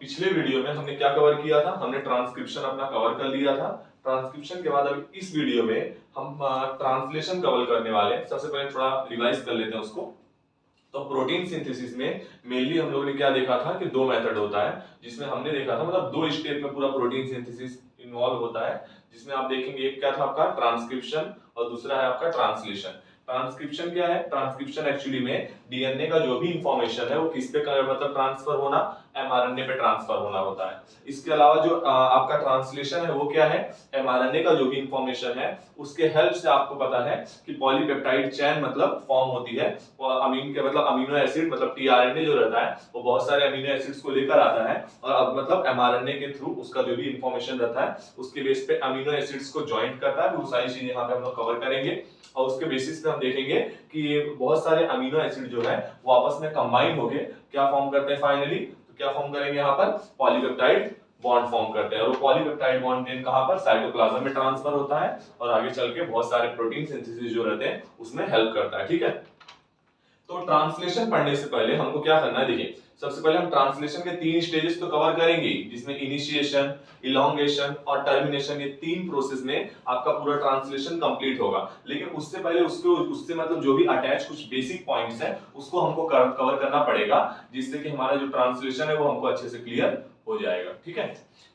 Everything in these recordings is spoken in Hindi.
पिछले वीडियो में हमने क्या कवर किया था, हमने ट्रांसक्रिप्शन अपना कवर कर लिया था। ट्रांसक्रिप्शन के बाद अभी इस वीडियो में हम ट्रांसलेशन कवर करने वाले हैं। सबसे पहले थोड़ा रिवाइज कर लेते हैं उसको। तो प्रोटीन सिंथेसिस में मेनली हम लोगों ने क्या देखा था कि दो मेथड होता है, जिसमें हमने देखा था मतलब दो स्टेप में पूरा प्रोटीन सिंथेसिस इन्वॉल्व होता है, जिसमें आप देखेंगे एक क्या था आपका ट्रांसक्रिप्शन और दूसरा है आपका ट्रांसलेशन। ट्रांसक्रिप्शन क्या है? ट्रांसक्रिप्शन एक्चुअली में डीएनए का जो भी इंफॉर्मेशन है वो किस पे मतलब ट्रांसफर होना, एमआरएनए पे ट्रांसफर होना होता है। इसके अलावा जो आपका ट्रांसलेशन है वो क्या है? एमआरएनए का जो भी इंफॉर्मेशन है उसके हेल्प से आपको पता है कि पॉलीपेप्टाइड चेन मतलब फॉर्म होती है। अमीन के मतलब अमीनो एसिड मतलब टीआरएनए जो रहता है वो बहुत सारे अमीनो एसिड्स को लेकर आता है और अब मतलब एमआरएनए के थ्रू उसका जो भी इंफॉर्मेशन रहता है उसके बेस पे अमीनो एसिड्स को ज्वाइंट करता है। वो सारी चीजें यहाँ पे हम लोग कवर करेंगे और उसके बेसिस पे हम देखेंगे कि बहुत सारे अमीनो एसिड जो है वो आपस में कंबाइन होके क्या फॉर्म करते हैं फाइनली। तो क्या फॉर्म करेंगे यहाँ पर? पॉलीपेप्टाइड बॉन्ड फॉर्म करते हैं और वो पॉलीपेप्टाइड बॉन्ड देन कहां पर? साइटोप्लाज्म में ट्रांसफर होता है और आगे चल के बहुत सारे प्रोटीन सिंथेसिस जो रहते हैं उसमें हेल्प करता है। ठीक है, तो ट्रांसलेशन पढ़ने से पहले हमको क्या करना है, देखिए सबसे पहले हम ट्रांसलेशन के तीन स्टेजेस तो कवर करेंगे, जिसमें इनिशिएशन, इलॉन्गेशन और टर्मिनेशन, ये तीन प्रोसेस में आपका पूरा ट्रांसलेशन कंप्लीट होगा। लेकिन उससे पहले उससे मतलब जो भी अटैच कुछ बेसिक पॉइंट्स हैं उसको हमको कवर करना पड़ेगा, जिससे कि हमारा जो ट्रांसलेशन है वो हमको अच्छे से क्लियर हो जाएगा। ठीक है,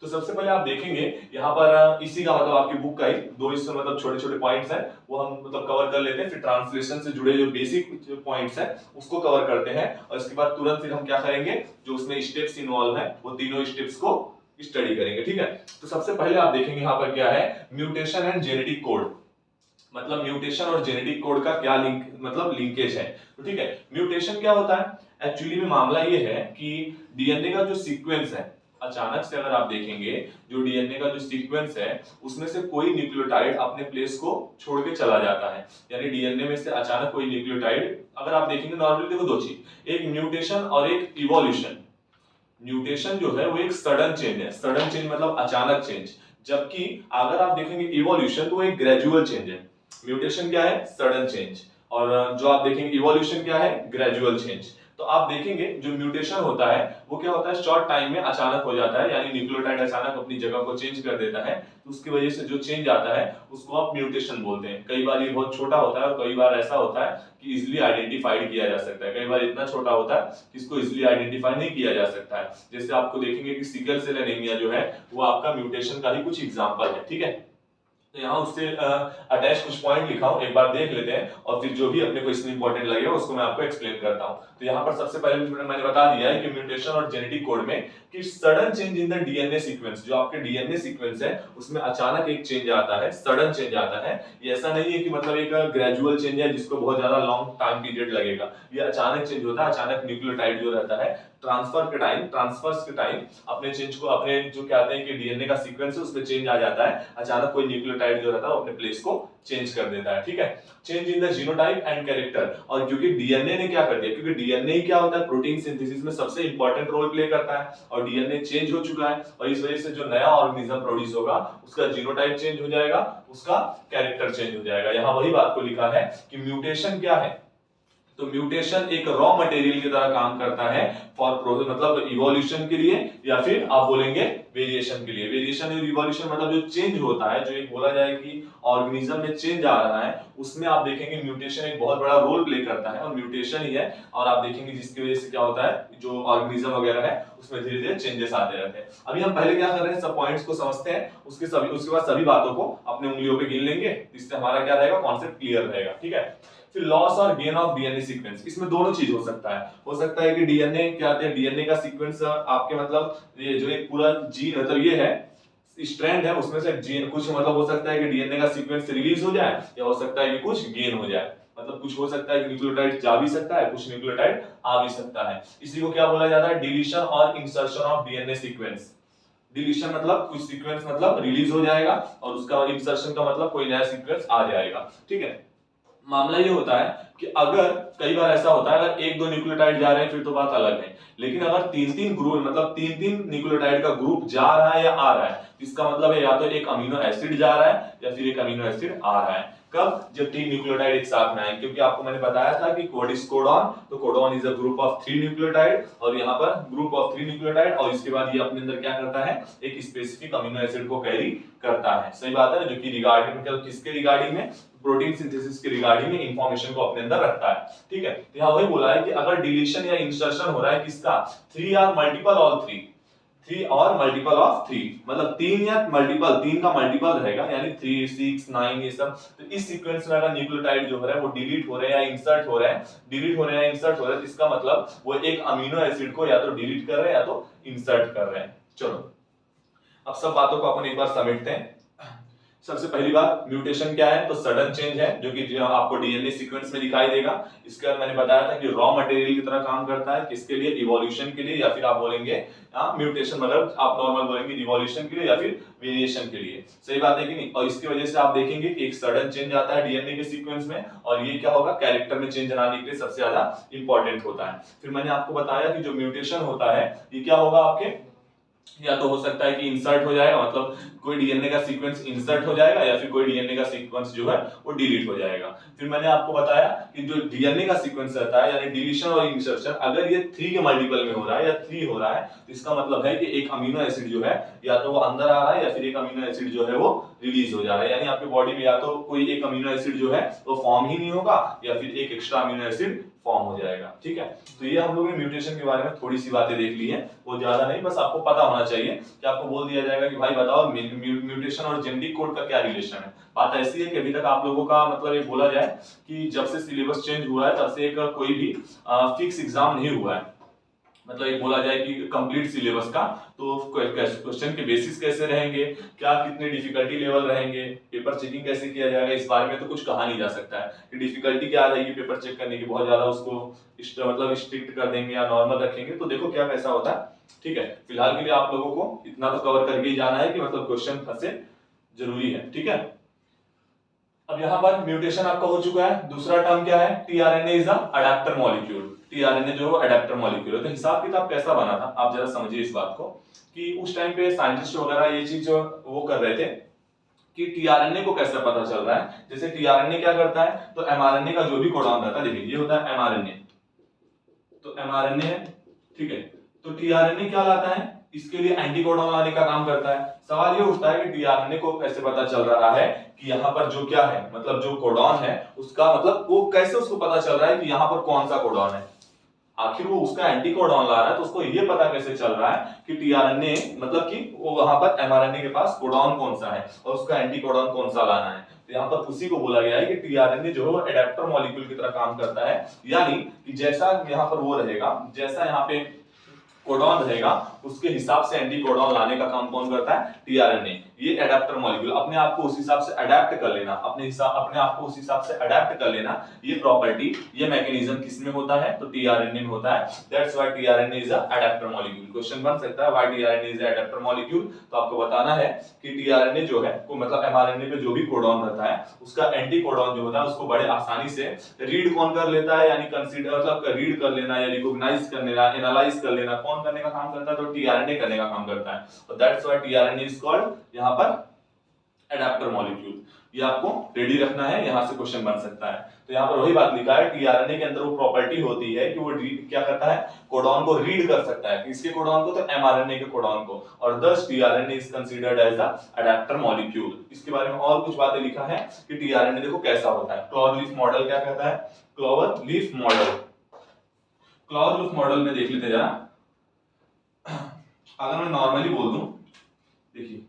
तो सबसे पहले आप देखेंगे यहाँ पर इसी का मतलब आपकी बुक का ही दो इससे मतलब छोटे छोटे पॉइंट्स हैं वो हम मतलब कवर कर लेते हैं, फिर ट्रांसलेशन से जुड़े जो बेसिक पॉइंट्स हैं उसको कवर करते हैं और इसके बाद तुरंत फिर हम क्या करेंगे, जो उसमें स्टेप्स इन्वॉल्व है वो तीनों स्टेप्स को स्टडी करेंगे। ठीक है, तो सबसे पहले आप देखेंगे यहाँ पर क्या है, म्यूटेशन एंड जेनेटिक कोड। मतलब म्यूटेशन और जेनेटिक कोड का क्या लिंक मतलब लिंकेज है। तो ठीक है, म्यूटेशन क्या होता है? एक्चुअली में मामला ये है कि डीएनए का जो सीक्वेंस है, अचानक से अगर आप देखेंगे जो डीएनए का जो सीक्वेंस है उसमें से कोई न्यूक्लियोटाइड अपने प्लेस को छोड़ के चला जाता है। यानी डीएनए में से अचानक कोई न्यूक्लियोटाइड, अगर आप देखेंगे नॉर्मली देखो दो चीज, एक म्यूटेशन और एक इवोल्यूशन। म्यूटेशन जो है वो एक सडन चेंज है, सडन चेंज मतलब अचानक चेंज, जबकि अगर आप देखेंगे इवोल्यूशन तो वो एक ग्रेजुअल चेंज है। म्यूटेशन क्या है? सडन चेंज, और जो आप देखेंगे इवोल्यूशन क्या है? Gradual change. तो आप देखेंगे जो म्यूटेशन होता है वो क्या होता है, शॉर्ट टाइम में अचानक हो जाता है, यानी न्यूक्लियोटाइड अचानक अपनी जगह को चेंज कर देता है, तो उसकी वजह से जो चेंज आता है उसको आप म्यूटेशन बोलते हैं। कई बार ये बहुत छोटा होता है और कई बार ऐसा होता है कि इजिली आइडेंटिफाइड किया जा सकता है, कई बार इतना छोटा होता है कि इसको इजिली आइडेंटिफाई नहीं किया जा सकता है। जैसे आपको देखेंगे कि सिकल सेल एनीमिया जो है वो आपका म्यूटेशन का ही कुछ एग्जांपल है। ठीक है, तो यहाँ उससे अटैच कुछ पॉइंट लिखा हूं, एक बार देख लेते हैं और फिर जो भी अपने को इसमें इंपॉर्टेंट लगेगा उसको मैं आपको एक्सप्लेन करता हूं। तो यहाँ पर सबसे पहले मैंने बता दिया है कि म्यूटेशन और जेनेटिक कोड में कि sudden change in the DNA sequence, जो आपके डीएनए सीक्वेंस है उसमें अचानक एक चेंज आता है, सडन चेंज आता है। ये ऐसा नहीं है कि मतलब एक ग्रेजुअल चेंज है जिसको बहुत ज्यादा लॉन्ग टाइम पीरियड लगेगा, ये अचानक चेंज होता है। अचानक न्यूक्लियोटाइड जो रहता है ट्रांसफर्स के टाइम अपने चेंज को, अपने जो कहते हैं कि डीएनए का सीक्वेंस है उसमें चेंज आ जाता है, अचानक कोई न्यूक्लियोटाइड जो रहता है वो अपने प्लेस को चेंज कर देता है। ठीक है, change in the genotype and character. और क्योंकि डीएनए ने क्या कर दिया, क्योंकि डीएनए ही क्या होता है, प्रोटीन सिंथेसिस में सबसे इंपॉर्टेंट रोल प्ले करता है, और डीएनए चेंज हो चुका है और इस वजह से जो नया ऑर्गेनिज्म प्रोड्यूस होगा उसका जीनोटाइप चेंज हो जाएगा, उसका कैरेक्टर चेंज हो जाएगा। यहां वही बात को लिखा है कि म्यूटेशन क्या है, तो म्यूटेशन एक रॉ मटेरियल की तरह काम करता है फॉर मतलब इवोल्यूशन के लिए, या फिर आप बोलेंगे वेरिएशन के लिए। वेरिएशन और इवोल्यूशन मतलब जो चेंज होता है, जो एक बोला जाए कि ऑर्गेनिज्म में चेंज आ रहा है, उसमें आप देखेंगे म्यूटेशन एक बहुत बड़ा रोल प्ले करता है और म्यूटेशन ही है। और आप देखेंगे जिसकी वजह से क्या होता है, जो ऑर्गेनिज्म वगैरह है उसमें धीरे धीरे चेंजेस आते रहते हैं। अभी हम पहले क्या कर रहे हैं, सब पॉइंट्स को समझते हैं, उसके बाद सभी बातों को अपने उंगलियों पे गिन लेंगे, इससे हमारा क्या रहेगा, कॉन्सेप्ट क्लियर रहेगा। ठीक है, फिर लॉस और गेन ऑफ डीएनए सीक्वेंस, इसमें दोनों चीज हो सकता है। हो सकता है कि डीएनए क्या आते हैं, डीएनए का सीक्वेंस आपके मतलब ये जो एक पूरा जी मतलब ये है स्ट्रैंड है उसमें से जीन कुछ मतलब हो सकता है कि डीएनए का सीक्वेंस रिलीज हो जाए, या हो सकता है कि कुछ गेन हो जाए। मतलब कुछ हो सकता है कि न्यूक्लियोटाइड जा भी सकता है, कुछ न्यूक्लियोटाइड आ भी सकता है। इसी को क्या बोला जाता है, डिलीशन और insertion of DNA sequence. Deletion मतलब कुछ सीक्वेंस मतलब रिलीज हो जाएगा और उसका इंसर्शन का मतलब कोई नया सीक्वेंस आ जाएगा। ठीक है, मामला ये होता है कि अगर कई बार ऐसा होता है, अगर एक दो न्यूक्लियोटाइड जा रहे हैं फिर तो बात अलग है, लेकिन अगर तीन तीन ग्रुप मतलब तीन तीन न्यूक्लियोटाइड का ग्रुप जा रहा है या आ रहा है, इसका मतलब है या तो एक अमीनो एसिड जा रहा है या फिर एक अमीनो एसिड आ रहा है। कब? जब तीन न्यूक्लियोटाइड एक साथ में आए, क्योंकि आपको मैंने बताया था कि कोड इज कोडॉन, तो codon is a group of 3 nucleotide, और यहाँ पर ग्रुप ऑफ 3 न्यूक्लियोटाइड, और इसके बाद ये अपने अंदर क्या करता है, एक स्पेसिफिक अमीनो एसिड को कैरी करता है। सही बात है ना, जो कि रिगार्डिंग मतलब किसके रिगार्डिंग में, प्रोटीन सिंथेसिस के रिगार्डिंग में इंफॉर्मेशन को अपने अंदर रखता है। ठीक है, तो यहाँ वही बोला है कि अगर डिलीशन या इंसर्शन हो रहा है किसका, 3 और मल्टीपल ऑल 3, 3 और मल्टीपल ऑफ 3, मतलब 3 या मल्टीपल, 3 का मल्टीपल रहेगा, यानी 3 6 9 ये सब। तो इस सीक्वेंस में अगर न्यूक्लियोटाइड जो हो रहा है वो डिलीट हो रहे हैं या इंसर्ट हो रहे हैं, डिलीट हो रहे हैं या इंसर्ट हो रहे हैं, तो इसका मतलब वो एक अमीनो एसिड को या तो डिलीट कर रहे हैं या तो इंसर्ट कर रहे हैं। चलो अब सब बातों को अपन एक बार समेटते हैं। सबसे पहली बात, म्यूटेशन क्या है, तो सडन चेंज है जो कि आपको डीएनए सीक्वेंस में दिखाई देगा। इसके बाद मैंने बताया था कि रॉ मटेरियल की तरह काम करता है, किसके लिए, इवोल्यूशन के लिए, या फिर आप बोलेंगे म्यूटेशन, मतलब आप नॉर्मल बोलेंगे इवोल्यूशन के लिए या फिर वेरिएशन के लिए। सही बात है कि नहीं। और इसकी वजह से आप देखेंगे कि एक सडन चेंज आता है डीएनए के सीक्वेंस में, और ये क्या होगा, कैरेक्टर में चेंज लाने के लिए सबसे ज्यादा इंपॉर्टेंट होता है। फिर मैंने आपको बताया कि जो म्यूटेशन होता है ये क्या होगा आपके, या तो हो सकता है कि इंसर्ट हो जाएगा, मतलब कोई डीएनए का सीक्वेंस इंसर्ट हो जाएगा, या फिर कोई डीएनए का सीक्वेंस जो है वो डिलीट हो जाएगा। फिर मैंने आपको बताया कि जो डीएनए का सीक्वेंस रहता है, यानी डिलीशन और इंसर्शन, अगर ये 3 के मल्टीपल में हो रहा है या 3 हो रहा है, तो इसका मतलब है कि एक अमीनो एसिड जो है या तो वो अंदर आ रहा है या फिर एक अमीनो एसिड जो है वो रिलीज हो जा रहा है, यानी आपके बॉडी में या तो कोई एक अमीनो एसिड जो है वो फॉर्म ही नहीं होगा या फिर एक एक्स्ट्रा अमीनो एसिड फॉर्म हो जाएगा। ठीक है, तो ये हम लोगों ने म्यूटेशन के बारे में थोड़ी सी बातें देख ली हैं, वो ज्यादा नहीं, बस आपको पता होना चाहिए कि आपको बोल दिया जाएगा कि भाई बताओ म्यूटेशन और जेनेटिक कोड का क्या रिलेशन है। बात ऐसी है कि अभी तक आप लोगों का मतलब ये बोला जाए कि जब से सिलेबस चेंज हुआ है तब से एक कोई भी फिक्स एग्जाम नहीं हुआ है, मतलब एक बोला जाए कि कंप्लीट सिलेबस का, तो क्वेश्चन के बेसिस कैसे रहेंगे, क्या कितने डिफिकल्टी लेवल रहेंगे, पेपर चेकिंग कैसे किया जाएगा, इस बारे में तो कुछ कहा नहीं जा सकता है कि डिफिकल्टी क्या आ जाएगी पेपर चेक करने की, बहुत ज्यादा उसको मतलब स्ट्रिक्ट कर देंगे या नॉर्मल रखेंगे, तो देखो क्या कैसा होता है। ठीक है, फिलहाल के लिए आप लोगों को इतना तो कवर करके ही जाना है कि मतलब क्वेश्चन फंसे जरूरी है। ठीक है, अब यहाँ पर म्यूटेशन आपका हो चुका है। दूसरा टर्म क्या है, tRNA is a adapter molecule. TRNA जो है अडैप्टर मॉलिक्यूल है। तो हिसाब किताब कैसा बना था, आप जरा समझिए इस बात को, कि उस टाइम पे साइंटिस्ट वगैरह ये चीज वो कर रहे थे कि टीआरएनए को कैसे पता चल रहा है। जैसे टीआरएनए क्या करता है, तो एमआरएनए का जो भी कोडॉन रहता है, देखिए ये होता है एमआरएनए, तो एमआरएनए है, ठीक है, तो टीआरएनए क्या लाता है, इसके लिए एंटीकोडॉन लाने का काम करता है। सवाल ये उठता है कि टीआरएनए को कैसे पता चल रहा है कि यहाँ पर जो क्या है, मतलब जो कोडॉन है उसका मतलब वो कैसे उसको पता चल रहा है कि यहाँ पर कौन सा कोडॉन है, आखिर वो उसका एंटीकोडॉन ला रहा है, तो उसको ये पता कैसे चल रहा है कि टीआरएनए मतलब कि वो वहां पर एमआरएनए के पास कोडॉन कौन सा है और उसका एंटीकोडॉन कौन सा लाना है। तो यहाँ पर उसी को बोला गया है कि टीआरएनए जो है एडेप्टर मॉलिक्यूल की तरह काम करता है, यानी कि जैसा यहाँ पर वो रहेगा, जैसा यहाँ पे कोडॉन रहेगा उसके हिसाब से एंटीकोडॉन लाने का काम कौन करता है, टीआरएनए। ये एडेप्टर मॉलिक्यूल अपने आप को उस हिसाब से अडेप्ट कर लेना, अपने आप को उस हिसाब से अडेप्ट कर लेना, ये प्रॉपर्टी, ये मैकेनिज्म किसमें होता है, तो टीआरएनए में होता है। That's why tRNA is a adapter molecule. Question बन सकता है why tRNA is a adapter molecule, तो आपको बताना है कि टीआरएनए जो है वो मतलब एमआरएनए पे जो भी कोडॉन रहता है उसका एंटीकोडॉन जो होता है उसको बड़े आसानी से रीड कौन कर लेता है, यानी कंसीडर मतलब रीड कर लेना या रिकॉग्नाइज कर लेना, एनालाइज कर लेना, कौन करने का काम करता है, तो टीआरएनए करने का काम करता है। और that's why tRNA is called यहाँ पर एडेप्टर मॉलिक्यूल। ये आपको रेडी रखना है, यहां से क्वेश्चन बन सकता है। तो यहाँ पर वही बात लिखा है, टीआरएनए के अंदर वो प्रॉपर्टी होती है कि वो क्या करता है, कोडॉन को रीड कर सकता है। किसके कोडॉन को, तो एमआरएनए के कोडॉन को, और thus tRNA is considered as the adapter molecule. इसके बारे में और कुछ बातें लिखा है कि टीआरएनए देखो कैसा होता है। क्लॉवर लीफ मॉडल क्या कहता है, clover leaf model, clover leaf model में देख लेते जरा। अगर मैं नॉर्मली बोल दूं, देखिए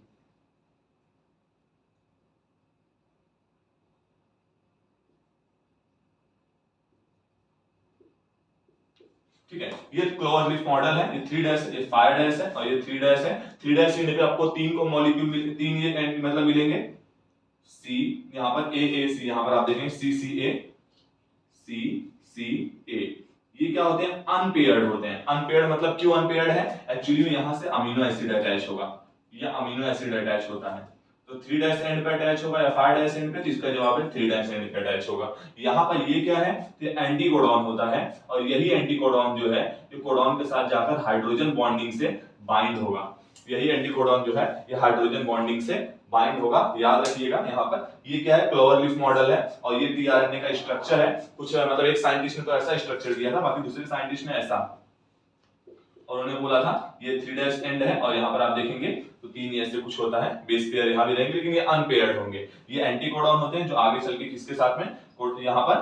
ठीक है, ये क्लोज लीफ मॉडल है, ये 3 डैश, ये 5 डैश है और ये 3 डैश है। 3 डैश एंड पे आपको 3 को मॉलिक्यूल, 3 ये एंड मतलब मिलेंगे, सी यहां पर ए सी, यहां पर आप देखेंगे सी सी ए, ये क्या होते हैं, अनपेयर्ड होते हैं। अनपेयर्ड मतलब क्यों अनपेयर्ड है, एक्चुअली में यहां से अमीनो एसिड अटैच होगा, ये अमीनो एसिड अटैच होता है। तो 3' एंड पे अटैच होगा या 5' एंड पे, तो इसका जवाब है 3' एंड पे अटैच होगा। यहाँ पर ये क्या है, ये एंटी कोडॉन होता है और यही एंटी कोडॉन जो है ये कोडॉन के साथ जाकर हाइड्रोजन बॉन्डिंग से बाइंड होगा। यही एंटी कोडॉन जो है ये हाइड्रोजन बॉन्डिंग से बाइंड होगा। याद रखिएगा यहाँ पर ये क्या है, क्लोवरलीफ मॉडल है और ये टीआरएनए का स्ट्रक्चर है। कुछ मतलब एक साइंटिस्ट ने तो ऐसा स्ट्रक्चर दिया था, बाकी दूसरे साइंटिस्ट ने ऐसा, और उन्होंने बोला था ये 3' एंड है और यहाँ पर आप देखेंगे तो 3 ऐसे कुछ होता है, बेस पेयर यहाँ भी रहेंगे लेकिन ये अनपेयर्ड होंगे। ये एंटी कोडॉन होते हैं जो आगे चल के किसके साथ में, यहाँ पर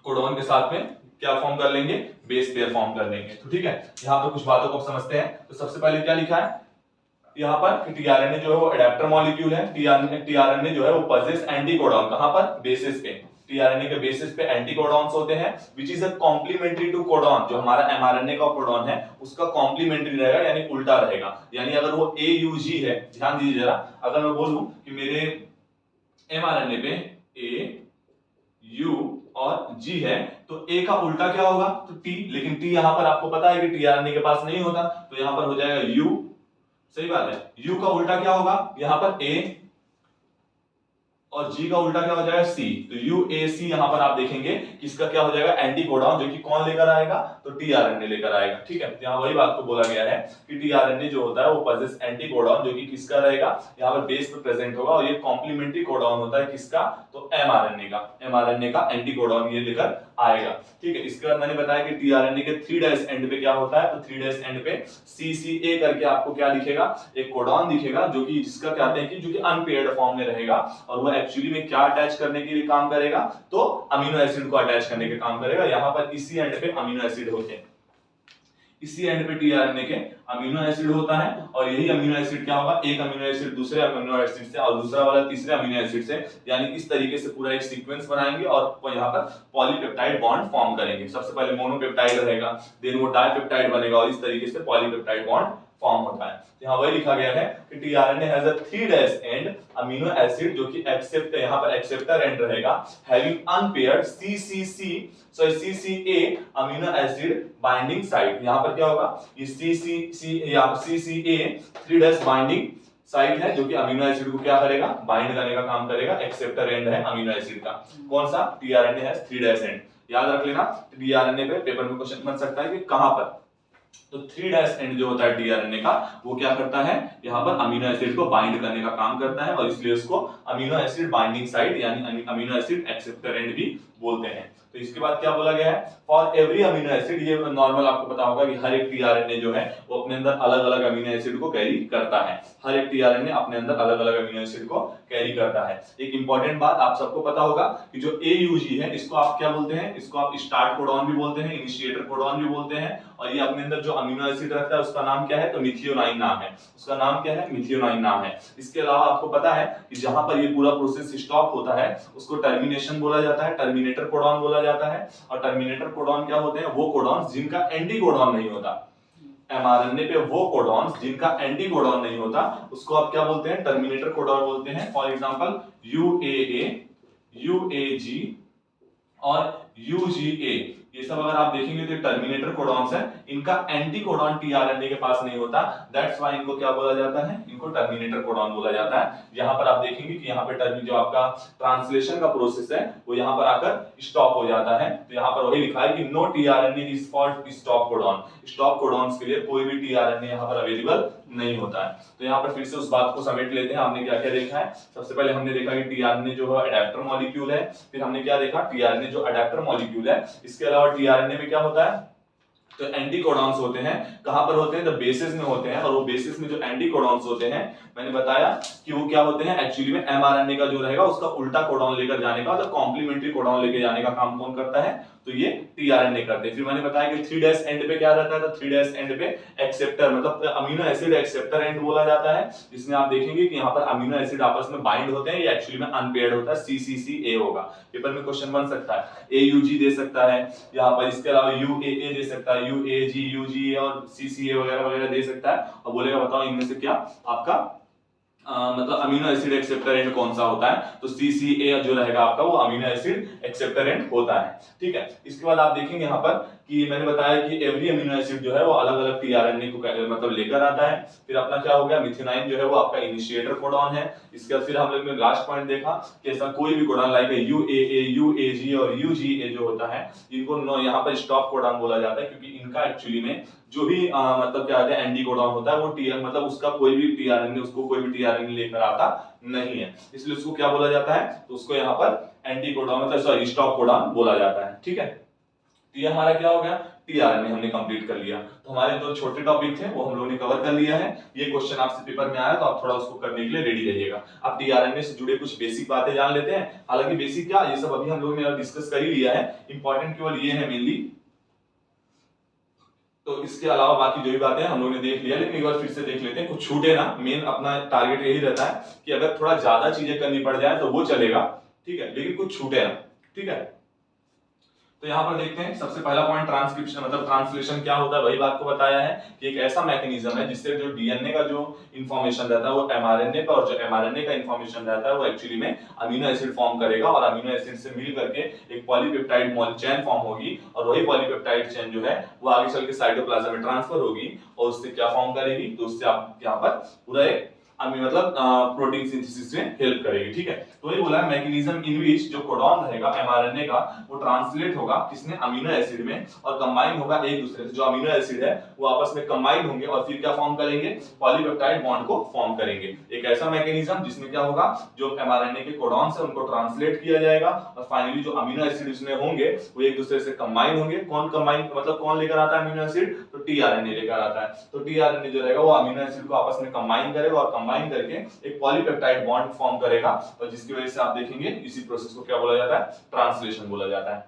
कोडॉन के साथ में क्या फॉर्म कर लेंगे, बेस पेयर फॉर्म कर लेंगे। तो ठीक है, यहाँ पर कुछ बातों को समझते हैं। तो सबसे पहले क्या लिखा है यहाँ पर, टीआरएनए जो है वो अडेप्टर मॉलिक्यूल है। टीआरएनए जो है वो पजेस एंटी कोडॉन, कहां पर, बेसिस पे। टीआरएनए के बेसिस पे एंटी कोडॉन्स होते हैं which is a complementary to codon. जो हमारा एमआरएनए का कोडॉन है उसका कॉम्प्लीमेंट्री रहेगा यानी उल्टा रहेगा। यानी अगर वो एयूजी है, ध्यान दीजिए जरा, अगर मैं बोलूं कि मेरे एमआरएनए पे ए यू और जी है तो ए का उल्टा क्या होगा, तो टी। लेकिन टी यहां पर आपको पता है कि टीआरएनए के पास नहीं होता, तो यहां पर हो जाएगा यू। सही बात है, U का उल्टा क्या होगा, यहां पर A और G का उल्टा क्या हो जाएगा, C। तो UAC यहां पर आप देखेंगे कि इसका क्या हो जाएगा, एंटी कोडॉन, जो कि कौन लेकर आएगा, तो टीआरएनए लेकर आएगा। ठीक है, यहां वही बात को बोला गया है कि टीआरएनए जो होता है वो पजेस एंटी कोडॉन, जो कि किसका रहेगा, यहां पर बेस पे प्रेजेंट होगा और ये कॉम्प्लीमेंट्री कोडॉन होता है किसका, तो एमआरएनए का। एमआरएनए का एंटी कोडॉन ये लेकर आएगा। ठीक है, इसके बाद मैंने बताया कि टीआरएनए के 3' एंड पे क्या होता है, तो 3' एंड पे CCA करके आपको क्या दिखेगा, एक कोडॉन दिखेगा जो कि जिसका कहते हैं कि जो कि अनपेयर्ड फॉर्म में रहेगा और वो एक्चुअली में क्या अटैच करने के लिए काम करेगा, तो अमीनो एसिड को अटैच करने के काम करेगा। यहां पर इसी एंड पे अमीनो एसिड होते हैं, इसी एंड पे टीआरएनए के अमीनो एसिड होता है और यही अमीनो एसिड क्या होगा, एक अमीनो एसिड दूसरे अमीनो एसिड से और दूसरा वाला तीसरे अमीनो एसिड से, यानी इस तरीके से पूरा एक सीक्वेंस बनाएंगे और यहाँ पर पॉलीपेप्टाइड बॉन्ड फॉर्म करेंगे। सबसे पहले मोनोपेप्टाइड रहेगा, देन वो डाइपेप्टाइड बनेगा और इस तरीके से पॉलीपेप्टाइड बॉन्ड फॉर्म होता है। यहाँ वही लिखा गया है कि tRNA has a 3' and amino acid जो कि एक्सेप्ट, यहाँ पर एक्सेप्टर एंड रहेगा, having unpaired CCA amino acid binding site. यहाँ पर क्या होगा, ये CCA 3' बाइंडिंग साइट है जो कि अमीनो एसिड को क्या करेगा, बाइंड करने का काम करेगा। एक्सेप्टर एंड है अमीनो एसिड का, कौन सा, टीआरएनए हैज 3' एंड। याद रख लेना, टीआरएनए पे पेपर में क्वेश्चन बन सकता है कि कहां पर, तो 3' एंड जो होता है टीआरएनए का वो क्या करता है, यहाँ पर अमीनो एसिड को बाइंड करने का काम करता है और इसलिए उसको अमीनो एसिड बाइंडिंग साइट यानी अमीनो एसिड एक्सेप्टर एंड भी बोलते हैं। तो इसके बाद क्या बोला गया है, फॉर एवरी अमीनो एसिड, ये नॉर्मल आपको पता होगा कि हर एक टीआरएनए जो है वो अपने अंदर अलग अलग अमीनो एसिड को कैरी करता है। हर एक टीआरएनए अपने अंदर अलग अलग अमीनो एसिड को कैरी करता है। एक इंपॉर्टेंट बात आप सबको पता होगा कि जो AUG है इसको आप क्या बोलते हैं, इसको आप स्टार्ट कोडॉन भी बोलते हैं, इनिशिएटर कोडॉन भी बोलते हैं और ये अपने अंदर जो अमीनो एसिड रखता है उसका नाम क्या है, तो मिथियोनाइन नाम है। उसका नाम क्या है, मिथियोनाइन नाम है। इसके अलावा आपको पता है कि जहां पर ये पूरा प्रोसेस स्टॉप होता है उसको टर्मिनेशन बोला जाता है, टर्मिनेटर कोडॉन बोला जाता है। और टर्मिनेटर कोडॉन क्या होते हैं, वो कोडॉन्स जिनका एंटी कोडॉन नहीं होता। एमआरएनए पे वो कोडॉन्स जिनका एंटी कोडॉन नहीं होता उसको आप क्या बोलते हैं, टर्मिनेटर कोडॉन बोलते हैं। फॉर एग्जांपल UAA, UAG और UGA, ये सब अगर आप देखेंगे तो टर्मिनेटर कोडॉन्स है, इनका एंटी कोडॉन टीआरएनए के पास नहीं होता, दैट्स व्हाई इनको क्या बोला जाता है, इनको टर्मिनेटर कोडॉन बोला जाता है। यहाँ पर आप देखेंगे कि यहाँ पे जो आपका ट्रांसलेशन का प्रोसेस है वो यहाँ पर आकर स्टॉप हो जाता है। तो यहाँ पर वही लिखा है कि no tRNA is for stop codon, stop codons के लिए कोई भी टीआरएनए यहाँ पर अवेलेबल नहीं होता है। तो यहाँ पर फिर से उस बात को समेट लेते हैं, हमने क्या क्या देखा है। सबसे पहले हमने देखा कि टीआरएनए जो है अडेप्टर मॉलिक्यूल है, फिर हमने क्या देखा, टीआरएनए जो अडेप्टर मॉलिक्यूल है, इसके अलावा टीआरएनए में क्या होता है, तो एंटी कोडॉन्स होते हैं, कहां पर होते हैं, तो बेसिस में होते हैं। और वो बेसिस में जो एंटी कोडॉन्स होते हैं मैंने बताया कि वो क्या होते हैं, एक्चुअली में एमआरएनए का जो रहेगा उसका उल्टा कोडॉन लेकर जाने का, मतलब कॉम्प्लीमेंट्री कोडॉन लेकर जाने का काम कौन करता है, तो ये टीआरएनए करते हैं। फिर मैंने बताया कि 3' एंड पे क्या रहता है, तो 3' एंड पे एक्सेप्टर, मतलब अमीनो एसिड एक्सेप्टर एंड बोला जाता है, जिसमें आप देखेंगे कि यहाँ पर अमीनो एसिड आपस में बाइंड होते हैं। ये एक्चुअली में अनपेयर्ड होता है, CCCA होगा। पेपर में क्वेश्चन बन सकता है, AUG दे सकता है यहाँ पर, इसके अलावा UAA दे सकता है, UAG, UGA और CCA वगैरह वगैरह दे सकता है और बोलेगा बताओ इनमें से क्या आपका मतलब अमीनो एसिड एक्सेप्टर एंड कौन सा होता है, तो CCA जो रहेगा आपका वो अमीनो एसिड एक्सेप्टर एंड होता है। ठीक है, इसके बाद आप देखेंगे यहाँ पर कि मैंने बताया कि एवरी अमीनो एसिड जो है वो अलग अलग टीआरएनए को मतलब लेकर आता है। फिर अपना क्या हो गया, मिथेनाइन जो है वो आपका इनिशिएटर कोडॉन है। इसके बाद फिर हम लोग ने लास्ट पॉइंट देखा कि ऐसा कोई भी कोडॉन लाइक UAA, UAG और UGA जो होता है, इनको यहाँ पर स्टॉप कोडॉन बोला जाता है, क्योंकि इनका एक्चुअली में जो भी मतलब क्या कहते हैं एंटी कोडॉन होता है वो मतलब उसका कोई भी टीआरएनए उसको कोई भी टीआरएनए लेकर आता नहीं है, इसलिए उसको क्या बोला जाता है, तो उसको यहाँ पर एंटी कोडॉन मतलब सॉरी स्टॉप कोडॉन बोला जाता है। ठीक है, तो ये हमारा क्या हो गया, टीआरएनए हमने कंप्लीट कर लिया। तो हमारे दो छोटे टॉपिक थे वो हम लोगों ने कवर कर लिया है। ये क्वेश्चन आपसे पेपर में आया तो आप थोड़ा उसको करने के लिए रेडी रहिएगा। आप टीआरएनए से जुड़े कुछ बेसिक बातें जान लेते हैं, हालांकि बेसिक क्या ये सब अभी हम लोगों ने डिस्कस कर ही लिया है, इंपॉर्टेंट केवल ये है मेनली, तो इसके अलावा बाकी जो भी बातें हैं हम लोगों ने देख लिया, लेकिन एक बार फिर से देख लेते हैं, कुछ छूटे ना। मेन अपना टारगेट यही रहता है कि अगर थोड़ा ज्यादा चीजें करनी पड़ जाए तो वो चलेगा, ठीक है, लेकिन कुछ छूटे ना। ठीक है, तो यहाँ पर देखते हैं सबसे पहला पॉइंट ट्रांसक्रिप्शन मतलब ट्रांसलेशन क्या होता है, वही बात को बताया है कि एक ऐसा मैकेनिज्म है जिससे जो डीएनए का जो इंफॉर्मेशन रहता है वो एमआरएनए पर, और जो एमआरएनए का इंफॉर्मेशन रहता है वो एक्चुअली में अमीनो एसिड फॉर्म करेगा, और अमीनो एसिड से मिल करके एक पॉलीपेप्टाइड चेन फॉर्म होगी, और वही पॉलीपेप्टाइड चेन जो है वो आगे चल के साइटोप्लाज्म में ट्रांसफर होगी, और उससे क्या फॉर्म करेगी, तो उससे आप यहाँ पर पूरा एक मतलब प्रोटीन सिंथेसिस में हेल्प करेगी। ठीक है, तो ये बोला मैकेनिज्म इन विच जो कोडॉन रहेगा एमआरएनए का वो ट्रांसलेट होगा किसने, अमीनो एसिड में, और कंबाइन होगा एक दूसरे से, जो अमीनो एसिड है वो आपस में कंबाइन होंगे और फिर क्या फॉर्म करेंगे, पॉलीपेप्टाइड बॉन्ड को फॉर्म करेंगे। एक ऐसा मैकेनिज्म जिसमें क्या होगा, जो एमआरएनए के कोडॉन से उनको ट्रांसलेट किया जाएगा, और फाइनली जो अमीनो एसिड उसमें होंगे वो एक दूसरे से कंबाइन होंगे। कौन कंबाइन मतलब कौन लेकर आता है अमीनो एसिड, तो टीआरएनए लेकर आता है। तो टीआरएनए जो रहेगा वो अमीनो एसिड को आपस में कंबाइन करेगा, और कंबाइन करके एक पॉलीपेप्टाइड बॉन्ड फॉर्म करेगा, और जिसकी वजह से आप देखेंगे इसी प्रोसेस को क्या बोला जाता है, ट्रांसलेशन बोला जाता है।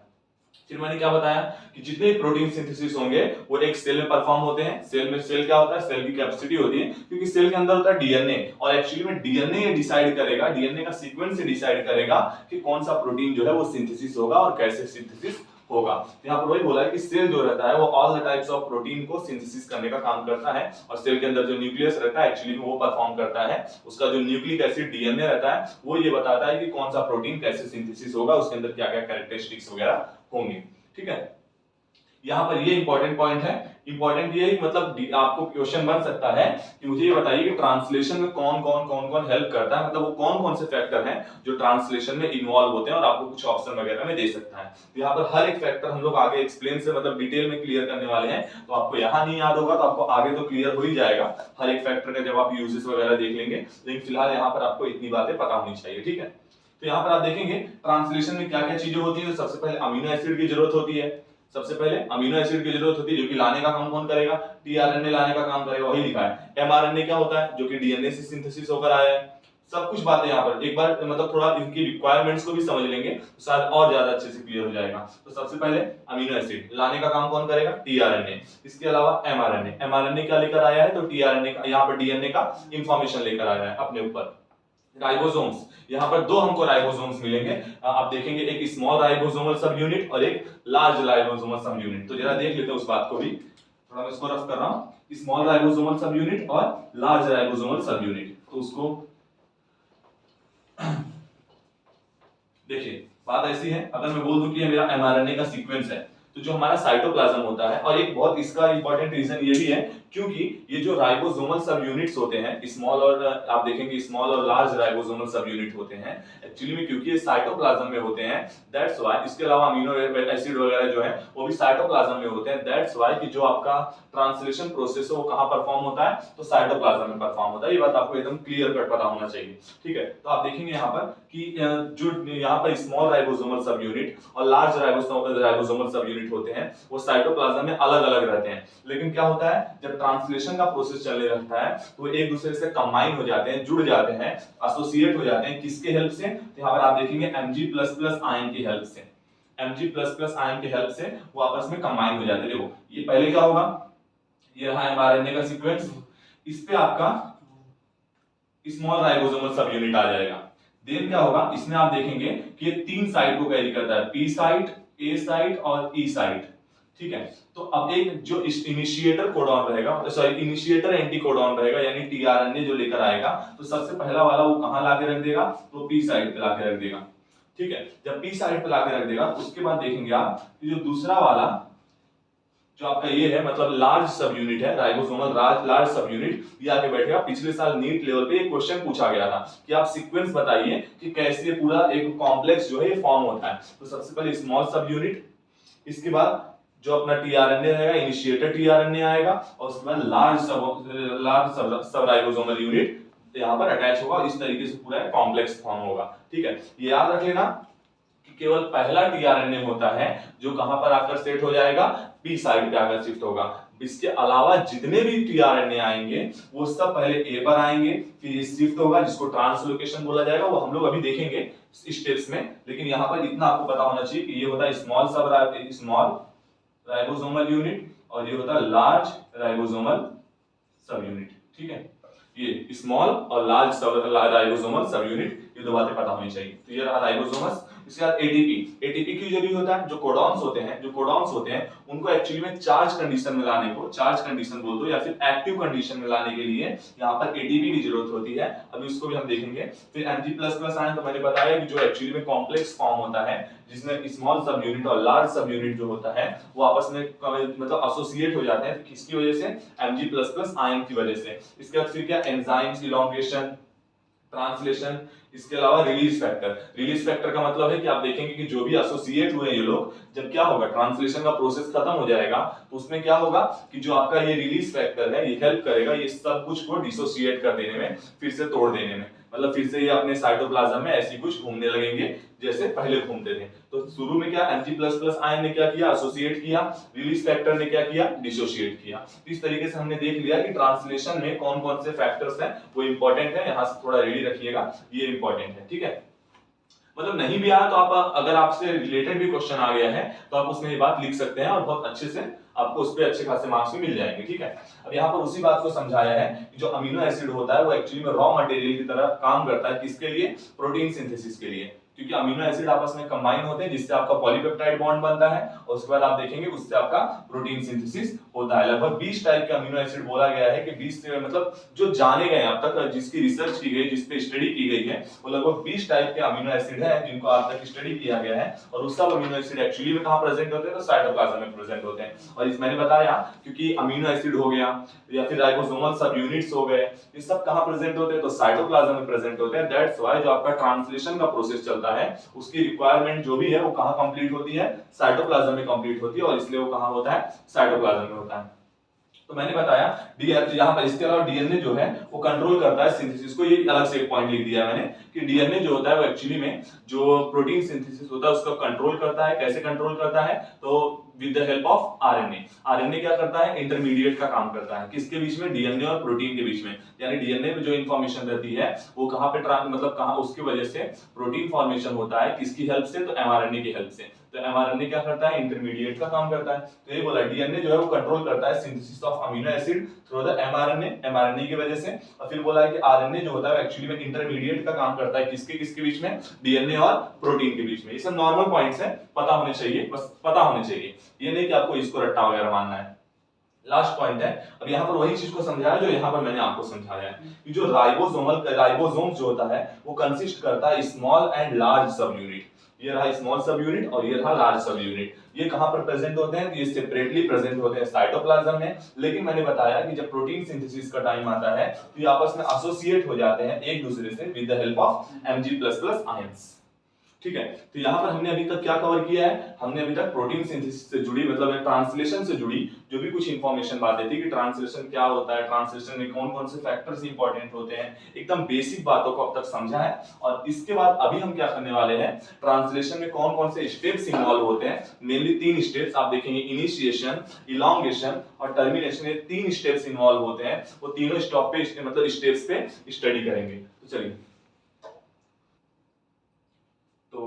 फिर मैंने क्या बताया कि जितने प्रोटीन सिंथेसिस होंगे वो एक सेल में परफॉर्म होते हैं। सेल में सेल क्या होता है, सेल की कैपेसिटी होती है, क्योंकि सेल के अंदर होता है डीएनए, और एक्चुअली में डीएनए ये डिसाइड करेगा, डीएनए का सीक्वेंस से डिसाइड करेगा कि कौन सा प्रोटीन जो है वो सिंथेसिस होगा और कैसे सिंथेसिस होगा। यहाँ पर वही बोला है कि सेल जो रहता है वो all the types of protein को सिंथेसिस करने का काम करता है, और सेल के अंदर जो न्यूक्लियस रहता है एक्चुअली में वो परफॉर्म करता है, उसका जो न्यूक्लिक एसिड डीएनए रहता है वो ये बताता है कि कौन सा प्रोटीन कैसे सिंथेसिस होगा, उसके अंदर क्या क्या कैरेक्टरिस्टिक्स वगैरह होंगे। ठीक है, यहाँ पर ये इंपॉर्टेंट पॉइंट है। इंपॉर्टेंट ये है मतलब आपको क्वेश्चन बन सकता है कि मुझे ये बताइए कि ट्रांसलेशन में कौन कौन हेल्प करता है, मतलब वो कौन कौन से फैक्टर हैं जो ट्रांसलेशन में इन्वॉल्व होते हैं, और आपको कुछ ऑप्शन वगैरह में दे सकता है। तो यहाँ पर हर एक फैक्टर हम लोग आगे एक्सप्लेन से मतलब डिटेल में क्लियर करने वाले हैं, तो आपको यहाँ नहीं याद होगा तो आपको आगे तो क्लियर हो ही जाएगा हर एक फैक्टर का जब आप यूजेस वगैरह देख लेंगे, लेकिन फिलहाल यहाँ पर आपको इतनी बातें पता होनी चाहिए। ठीक है, तो यहाँ पर आप देखेंगे ट्रांसलेशन में क्या क्या चीजें होती है। सबसे पहले अमीनो एसिड की जरूरत होती है, सबसे पहले अमीनो एसिड की जरूरत होती है, जो कि लाने का काम कौन करेगा, टीआरएनए लाने का काम करेगा, वही लिखा है। एमआरएनए क्या होता है, जो कि डीएनए से सिंथेसिस होकर आया है। सब कुछ बातें यहाँ पर एक बार मतलब थोड़ा इनकी रिक्वायरमेंट्स को भी समझ लेंगे तो शायद और ज्यादा अच्छे से क्लियर हो जाएगा। तो सबसे पहले अमीनो एसिड लाने का काम कौन करेगा, टीआरएनए। इसके अलावा एमआरएनए, एमआरएनए क्या लेकर आया है, तो टीआरएनए का, यहाँ पर डीएनए का इंफॉर्मेशन लेकर आया है अपने ऊपर। राइबोसोम्स, यहाँ पर दो हमको राइबोसोम्स मिलेंगे, आप देखेंगे एक स्मॉल राइबोसोमल सब यूनिट और एक लार्ज राइबोसोमल सब यूनिट। तो जरा देख लेते हैं उस बात को भी, थोड़ा मैं इसको रफ कर रहा हूं, स्मॉल राइबोसोमल सब यूनिट और लार्ज राइबोसोमल सब यूनिट। तो उसको देखिए बात ऐसी है, अगर मैं बोल दूं कि ये मेरा एमआरएनए का सीक्वेंस है, तो जो हमारा साइटोप्लाज्म होता है, और एक बहुत इसका इंपॉर्टेंट रीजन ये भी है क्योंकि ये जो राइबोसोमल सब यूनिट्स होते हैं, स्मॉल और आप देखेंगे स्मॉल और लार्ज राइबोसोमल सब यूनिट होते हैं एक्चुअली में, क्योंकि ये साइटोप्लाज्म में होते हैं, दैट्स व्हाई। इसके अलावा अमीनो एसिड वगैरह जो है वो भी साइटोप्लाज्म में होते हैं, दैट्स व्हाई कि जो आपका ट्रांसलेशन प्रोसेस है वो कहां परफॉर्म होता है, तो साइटोप्लाज्म में परफॉर्म होता है। ये बात आपको एकदम क्लियर कट पता होना चाहिए। ठीक है, तो आप देखेंगे यहाँ पर कि जो यहाँ पर स्मॉल राइबोसोमल सब यूनिट और लार्ज राइबोसोमल सब यूनिट होते हैं वो साइटोप्लाज्म में अलग अलग रहते हैं, लेकिन क्या होता है जब ट्रांसलेशन का प्रोसेस चलने लगता है तो एक दूसरे से कंबाइन हो जाते हैं, जुड़ जाते हैं, एसोसिएट हो जाते हैं। किसके हेल्प से, तो यहाँ पर आप देखेंगे Mg++ आयन की हेल्प से, Mg++ आयन की हेल्प से वो आपस में कंबाइन हो जाते हैं। देखो ये पहले क्या होगा, ये रहा एमआरएनए का सीक्वेंस, इस पे आपका स्मॉल राइबोसोमल सब यूनिट आ जाएगा। देन क्या होगा, इसमें आप देखेंगे कि ये तीन साइट को कैरी करता है, पी साइट, ए साइट और ई साइट। ठीक है। तो अब एक जो इनिशिएटर कोडॉन रहेगा, सॉरी इनिशिएटर एंटी कोडॉन रहेगा, यानी टीआरएनए जो लेकर आएगा, तो सबसे पहला वाला वो कहां लाके रख देगा, तो पी साइड पे लाके रख देगा। ठीक है, जब पी साइड पे लाके रख देगा उसके बाद देखेंगे आप कि जो दूसरा वाला जो आपका ये है, मतलब लार्ज सब यूनिट है, राइबोसोमल लार्ज सब यूनिट, ये आके बैठेगा। पिछले साल नीट लेवल पे एक क्वेश्चन पूछा गया था कि आप सीक्वेंस बताइए कि कैसे पूरा एक कॉम्प्लेक्स जो है ये फॉर्म होता है। तो सबसे पहले स्मॉल सब यूनिट, इसके बाद जो अपना टीआरएनए रहेगा, इनिशिएटर टीआरएनए आएगा, और उसके बाद लार्ज सब राइबोसोमल यूनिट यहाँ पर अटैच होगा। इस तरीके से पूरा कॉम्प्लेक्स फॉर्म होगा। ठीक है, ये याद रख लेना कि केवल पहला टीआरएनए होता है जो कहां पर आकर सेट हो जाएगा, पी साइड पे आकर शिफ्ट होगा। इसके अलावा जितने भी टीआरएनए आएंगे वो सब पहले ए पर आएंगे, फिर ये शिफ्ट होगा जिसको ट्रांसलोकेशन बोला जाएगा, वो हम लोग अभी देखेंगे स्टेप्स में। लेकिन यहाँ पर इतना आपको पता होना चाहिए कि ये होता है स्मॉल राइबोसोमल यूनिट, और ये होता है लार्ज राइबोसोमल सब यूनिट। ठीक है, ये स्मॉल और लार्ज राइबोसोमल सब यूनिट, ये दो बातें पता होनी चाहिए। तो ये रहा राइबोसोमस। इसके बाद एटीपी क्यों जरूरी होता है, जो कोडॉन्स होते हैं उनको एक्चुअली में चार्ज कंडीशन में लाने को चार्ज कंडीशन बोल दो या फिर एक्टिव कंडीशन में लाने के लिए यहाँ पर एटीपी की जरूरत होती है। अभी उसको भी हम देखेंगे। फिर Mg++ आयन, तो मैंने बताया कि जो एक्चुअली में कॉम्प्लेक्स फॉर्म होता है जिसमें स्मॉल सब यूनिट और लार्ज सब यूनिट जो होता है वो आपस में मतलब एसोसिएट हो जाते हैं। किसकी वजह से, Mg++ आयन की वजह से। इसके बाद फिर क्या, एंजाइम्स, इलॉन्गेशन, ट्रांसलेशन, इसके अलावा रिलीज फैक्टर का मतलब है कि आप देखेंगे कि जो भी एसोसिएट हुए ये लोग, जब क्या होगा, ट्रांसलेशन का प्रोसेस खत्म हो जाएगा तो उसमें क्या होगा कि जो आपका ये रिलीज फैक्टर है ये हेल्प करेगा ये सब कुछ को डिसोसिएट कर देने में, फिर से तोड़ देने में। मतलब फिर से ये अपने साइटोप्लाज्म में ऐसी कुछ घूमने लगेंगे जैसे पहले घूमते थे। तो शुरू में क्या, Mg++ आयन ने क्या किया, एसोसिएट किया, रिलीज फैक्टर ने क्या किया, डिसोसिएट किया। इस तरीके से हमने देख लिया कि ट्रांसलेशन में कौन कौन से फैक्टर्स हैं वो इंपॉर्टेंट है। यहाँ से थोड़ा रेडी रखिएगा, ये इंपॉर्टेंट है। ठीक है, मतलब नहीं भी आया तो आप, अगर आपसे रिलेटेड भी क्वेश्चन आ गया है तो आप उसमें ये बात लिख सकते हैं और बहुत अच्छे से आपको उस पे अच्छे खासे मार्क्स भी मिल जाएंगे। ठीक है, अब यहाँ पर उसी बात को समझाया है कि जो अमीनो एसिड होता है वो एक्चुअली में रॉ मटेरियल की तरह काम करता है। किसके लिए, प्रोटीन सिंथेसिस के लिए, क्योंकि अमीनो एसिड आपस में कंबाइन होते हैं जिससे आपका पॉलीपेप्टाइड बॉन्ड बनता है और उसके बाद आप देखेंगे उससे आपका प्रोटीन सिंथेसिस होता है। लगभग 20 टाइप के अमीनो एसिड बोला गया है कि 20 मतलब जो जाने गए अब तक, जिसकी रिसर्च की गई, जिस पे स्टडी की गई है, वो लगभग 20 टाइप के अमीनो एसिड हैं जिनको आज तक स्टडी किया गया है। और उस सब अमीनो एसिड एक्चुअली में कहां प्रेजेंट होते हैं, तो साइटोप्लाज्म में प्रेजेंट होते हैं। और इस मैंने बताया क्योंकि अमीनो एसिड हो गया या फिर राइबोसोमल सब यूनिट्स हो गए, ये सब कहां प्रेजेंट होते हैं, तो साइटोप्लाज्म में प्रेजेंट होते हैं। दैट्स व्हाई जो आपका ट्रांसलेशन का प्रोसेस चलता है उसकी रिक्वायरमेंट जो भी है वो कहां कंप्लीट होती है, साइटोप्लाज्म में कंप्लीट होती है, और इसलिए वो कहां होता है, साइटोप्लाज्म में होता है। तो मैंने बताया यहाँ पर इसके अलावा डीएनए जो है वो कंट्रोल करता है सिंथेसिस को। ये अलग से एक पॉइंट लिख दिया मैंने कि डीएनए जो होता है वो एक्चुअली में जो प्रोटीन सिंथेसिस होता है उसका कंट्रोल करता है। कैसे कंट्रोल करता है, तो with the help of RNA. RNA क्या करता है, इंटरमीडिएट का काम करता है। किसके बीच में, डीएनए और प्रोटीन के बीच में। यानी डीएनए में जो इंफॉर्मेशन रहती है वो कहां पे मतलब कहां, उसकी वजह से प्रोटीन फॉर्मेशन होता है। किसकी हेल्प से, तो एमआरएनए की हेल्प से। तो एमआरएनए क्या करता है, इंटरमीडिएट का काम करता है। तो ये बोला डीएनए जो है वो कंट्रोल करता है synthesis of amino acid through the mRNA की वजह से। और फिर बोला है कि आरएनए जो होता है एक्चुअली में इंटरमीडिएट का काम करता है। किसके किसके बीच में, डीएनए और प्रोटीन के बीच में। ये सब नॉर्मल पॉइंट्स हैं, पता होने चाहिए, बस पता होने चाहिए, ये नहीं कि आपको इसको रट्टा वगैरह मानना है। लास्ट पॉइंट है, अब यहाँ पर वही चीज को समझाया जो यहाँ पर मैंने आपको समझाया है कि जो राइबोसोम जो होता है वो कंसिस्ट करता है स्मॉल एंड लार्ज सब यूनिट। ये रहा स्मॉल सब यूनिट और ये रहा लार्ज सब यूनिट। ये कहां पर प्रेजेंट होते हैं, ये सेपरेटली प्रेजेंट होते हैं साइटोप्लाज्म में। लेकिन मैंने बताया कि जब प्रोटीन सिंथेसिस का टाइम आता है तो ये आपस में एसोसिएट हो जाते हैं एक दूसरे से with the help of Mg++ ions. ठीक है, तो यहाँ पर हमने अभी तक क्या कवर किया है, हमने अभी तक प्रोटीन सिंथेसिस से जुड़ी मतलब ट्रांसलेशन से जुड़ी जो भी कुछ इंफॉर्मेशन बातें थी कि ट्रांसलेशन क्या होता है, ट्रांसलेशन में कौन कौन से फैक्टर्स इंपॉर्टेंट होते हैं, एकदम बेसिक बातों को अब तक समझा है। और इसके बाद अभी हम क्या करने वाले हैं, ट्रांसलेशन में कौन कौन से स्टेप्स इन्वॉल्व होते हैं। मेनली 3 स्टेप्स आप देखेंगे, इनिशिएशन, इलॉन्गेशन और टर्मिनेशन। ये 3 स्टेप्स इन्वॉल्व होते हैं, वो तीनों स्टॉप पे मतलब स्टेप्स पे स्टडी करेंगे। तो चलिए, तो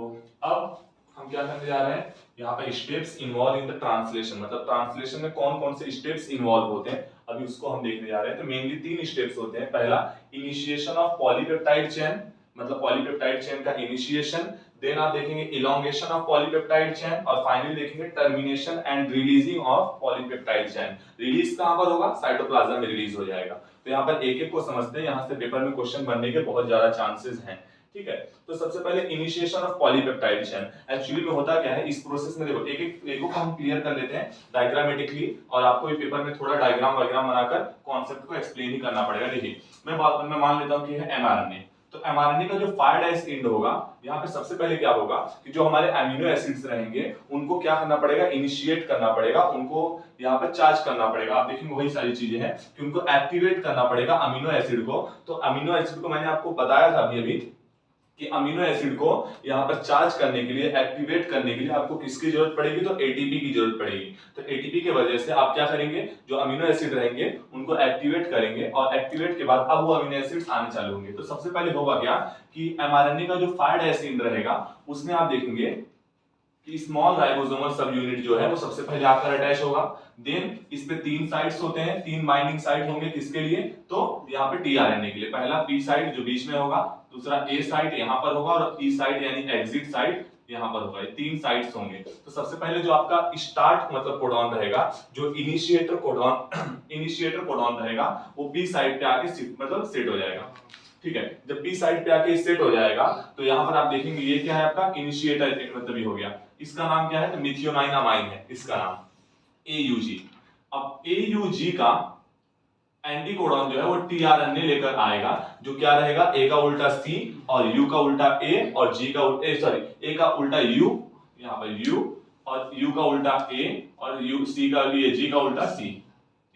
अब हम क्या करने जा रहे हैं, यहाँ पे steps involve in the translation, मतलब ट्रांसलेशन में कौन कौन से स्टेप्स इन्वॉल्व होते हैं अभी उसको हम देखने जा रहे हैं। तो मेनली 3 स्टेप्स होते हैं। पहला, इनिशिएशन ऑफ पॉलीपेप्टाइड चेन, मतलब पॉलीपेप्टाइड चेन का इनिशिएशन। देन आप देखेंगे इलोंगेशन ऑफ पॉलीपेप्टाइड चेन, और फाइनली देखेंगे termination and releasing of polypeptide chain. Release कहां पर होगा? साइटोप्लाज्म में रिलीज हो जाएगा। तो यहाँ पर एक एक को समझते हैं, यहाँ से पेपर में क्वेश्चन बनने के बहुत ज्यादा चांसेस हैं, ठीक है। तो सबसे पहले initiation of polypeptide chain, actually में होता क्या है इस प्रोसेस में, देखो एक को हम क्लियर कर लेते हैं डायग्रामेटिकली, और आपको ये पेपर में थोड़ा डायग्राम वायग्राम बनाकर कॉन्सेप्ट को एक्सप्लेन ही करना पड़ेगा। देखिए मैं मान लेता हूं कि है एमआरएनए, तो एमआरएनए का जो 5' एंड होगा, यहाँ पे सबसे पहले क्या होगा कि जो हमारे अमीनो एसिड्स रहेंगे उनको क्या करना पड़ेगा? इनिशिएट करना पड़ेगा, उनको यहाँ पे चार्ज करना पड़ेगा। आप देखेंगे वही सारी चीजें हैं कि उनको एक्टिवेट करना पड़ेगा अमीनो एसिड को। तो अमीनो एसिड को मैंने आपको बताया था अभी कि अमीनो एसिड को यहाँ पर चार्ज करने के लिए, एक्टिवेट करने के लिए आपको किसकी जरूरत पड़ेगी? तो एटीपी की जरूरत पड़ेगी। तो एटीपी की वजह से आप क्या करेंगे? जो अमीनो एसिड रहेंगे उनको एक्टिवेट करेंगे, और एक्टिवेट के बाद अब वो अमीनो एसिड्स आने चालू होंगे। तो सबसे पहले होगा क्या कि एमआरएनए का जो 5' एंड रहेगा उसमें आप देखेंगे कि स्मॉल राइबोसोमल सब यूनिट जो है वो सबसे पहले आकर अटैच होगा। देन इस पे 3 साइट्स होते हैं, 3 बाइंडिंग साइट होंगे किसके लिए? तो यहाँ पे टीआरएनए के लिए। पहला पी साइट जो बीच में होगा, दूसरा ए साइट यहाँ पर होगा, और ई साइट यानी एग्जिट साइट यहाँ पर होगा। ये 3 साइट्स होंगे। तो सबसे पहले जो आपका स्टार्ट मतलब कोडॉन रहेगा, जो इनिशिएटर कोडॉन रहेगा, वो पी साइट पे आके मतलब सेट हो जाएगा, ठीक है। जब पी साइट पे आके सेट हो जाएगा तो यहाँ पर आप देखेंगे ये क्या है आपका? इनिशिएटर मतलब ये हो गया। इसका नाम क्या है? तो मिथियोनाइन अमाइन है इसका नाम, AUG। अब AUG का एंटीकोडॉन जो है वो टीआरएनए लेकर आएगा, जो क्या रहेगा? ए का उल्टा सी, और यू का उल्टा ए, और जी का ए का उल्टा यू, यहाँ पर यू, और यू का उल्टा ए, और यू सी का लिए जी का उल्टा सी।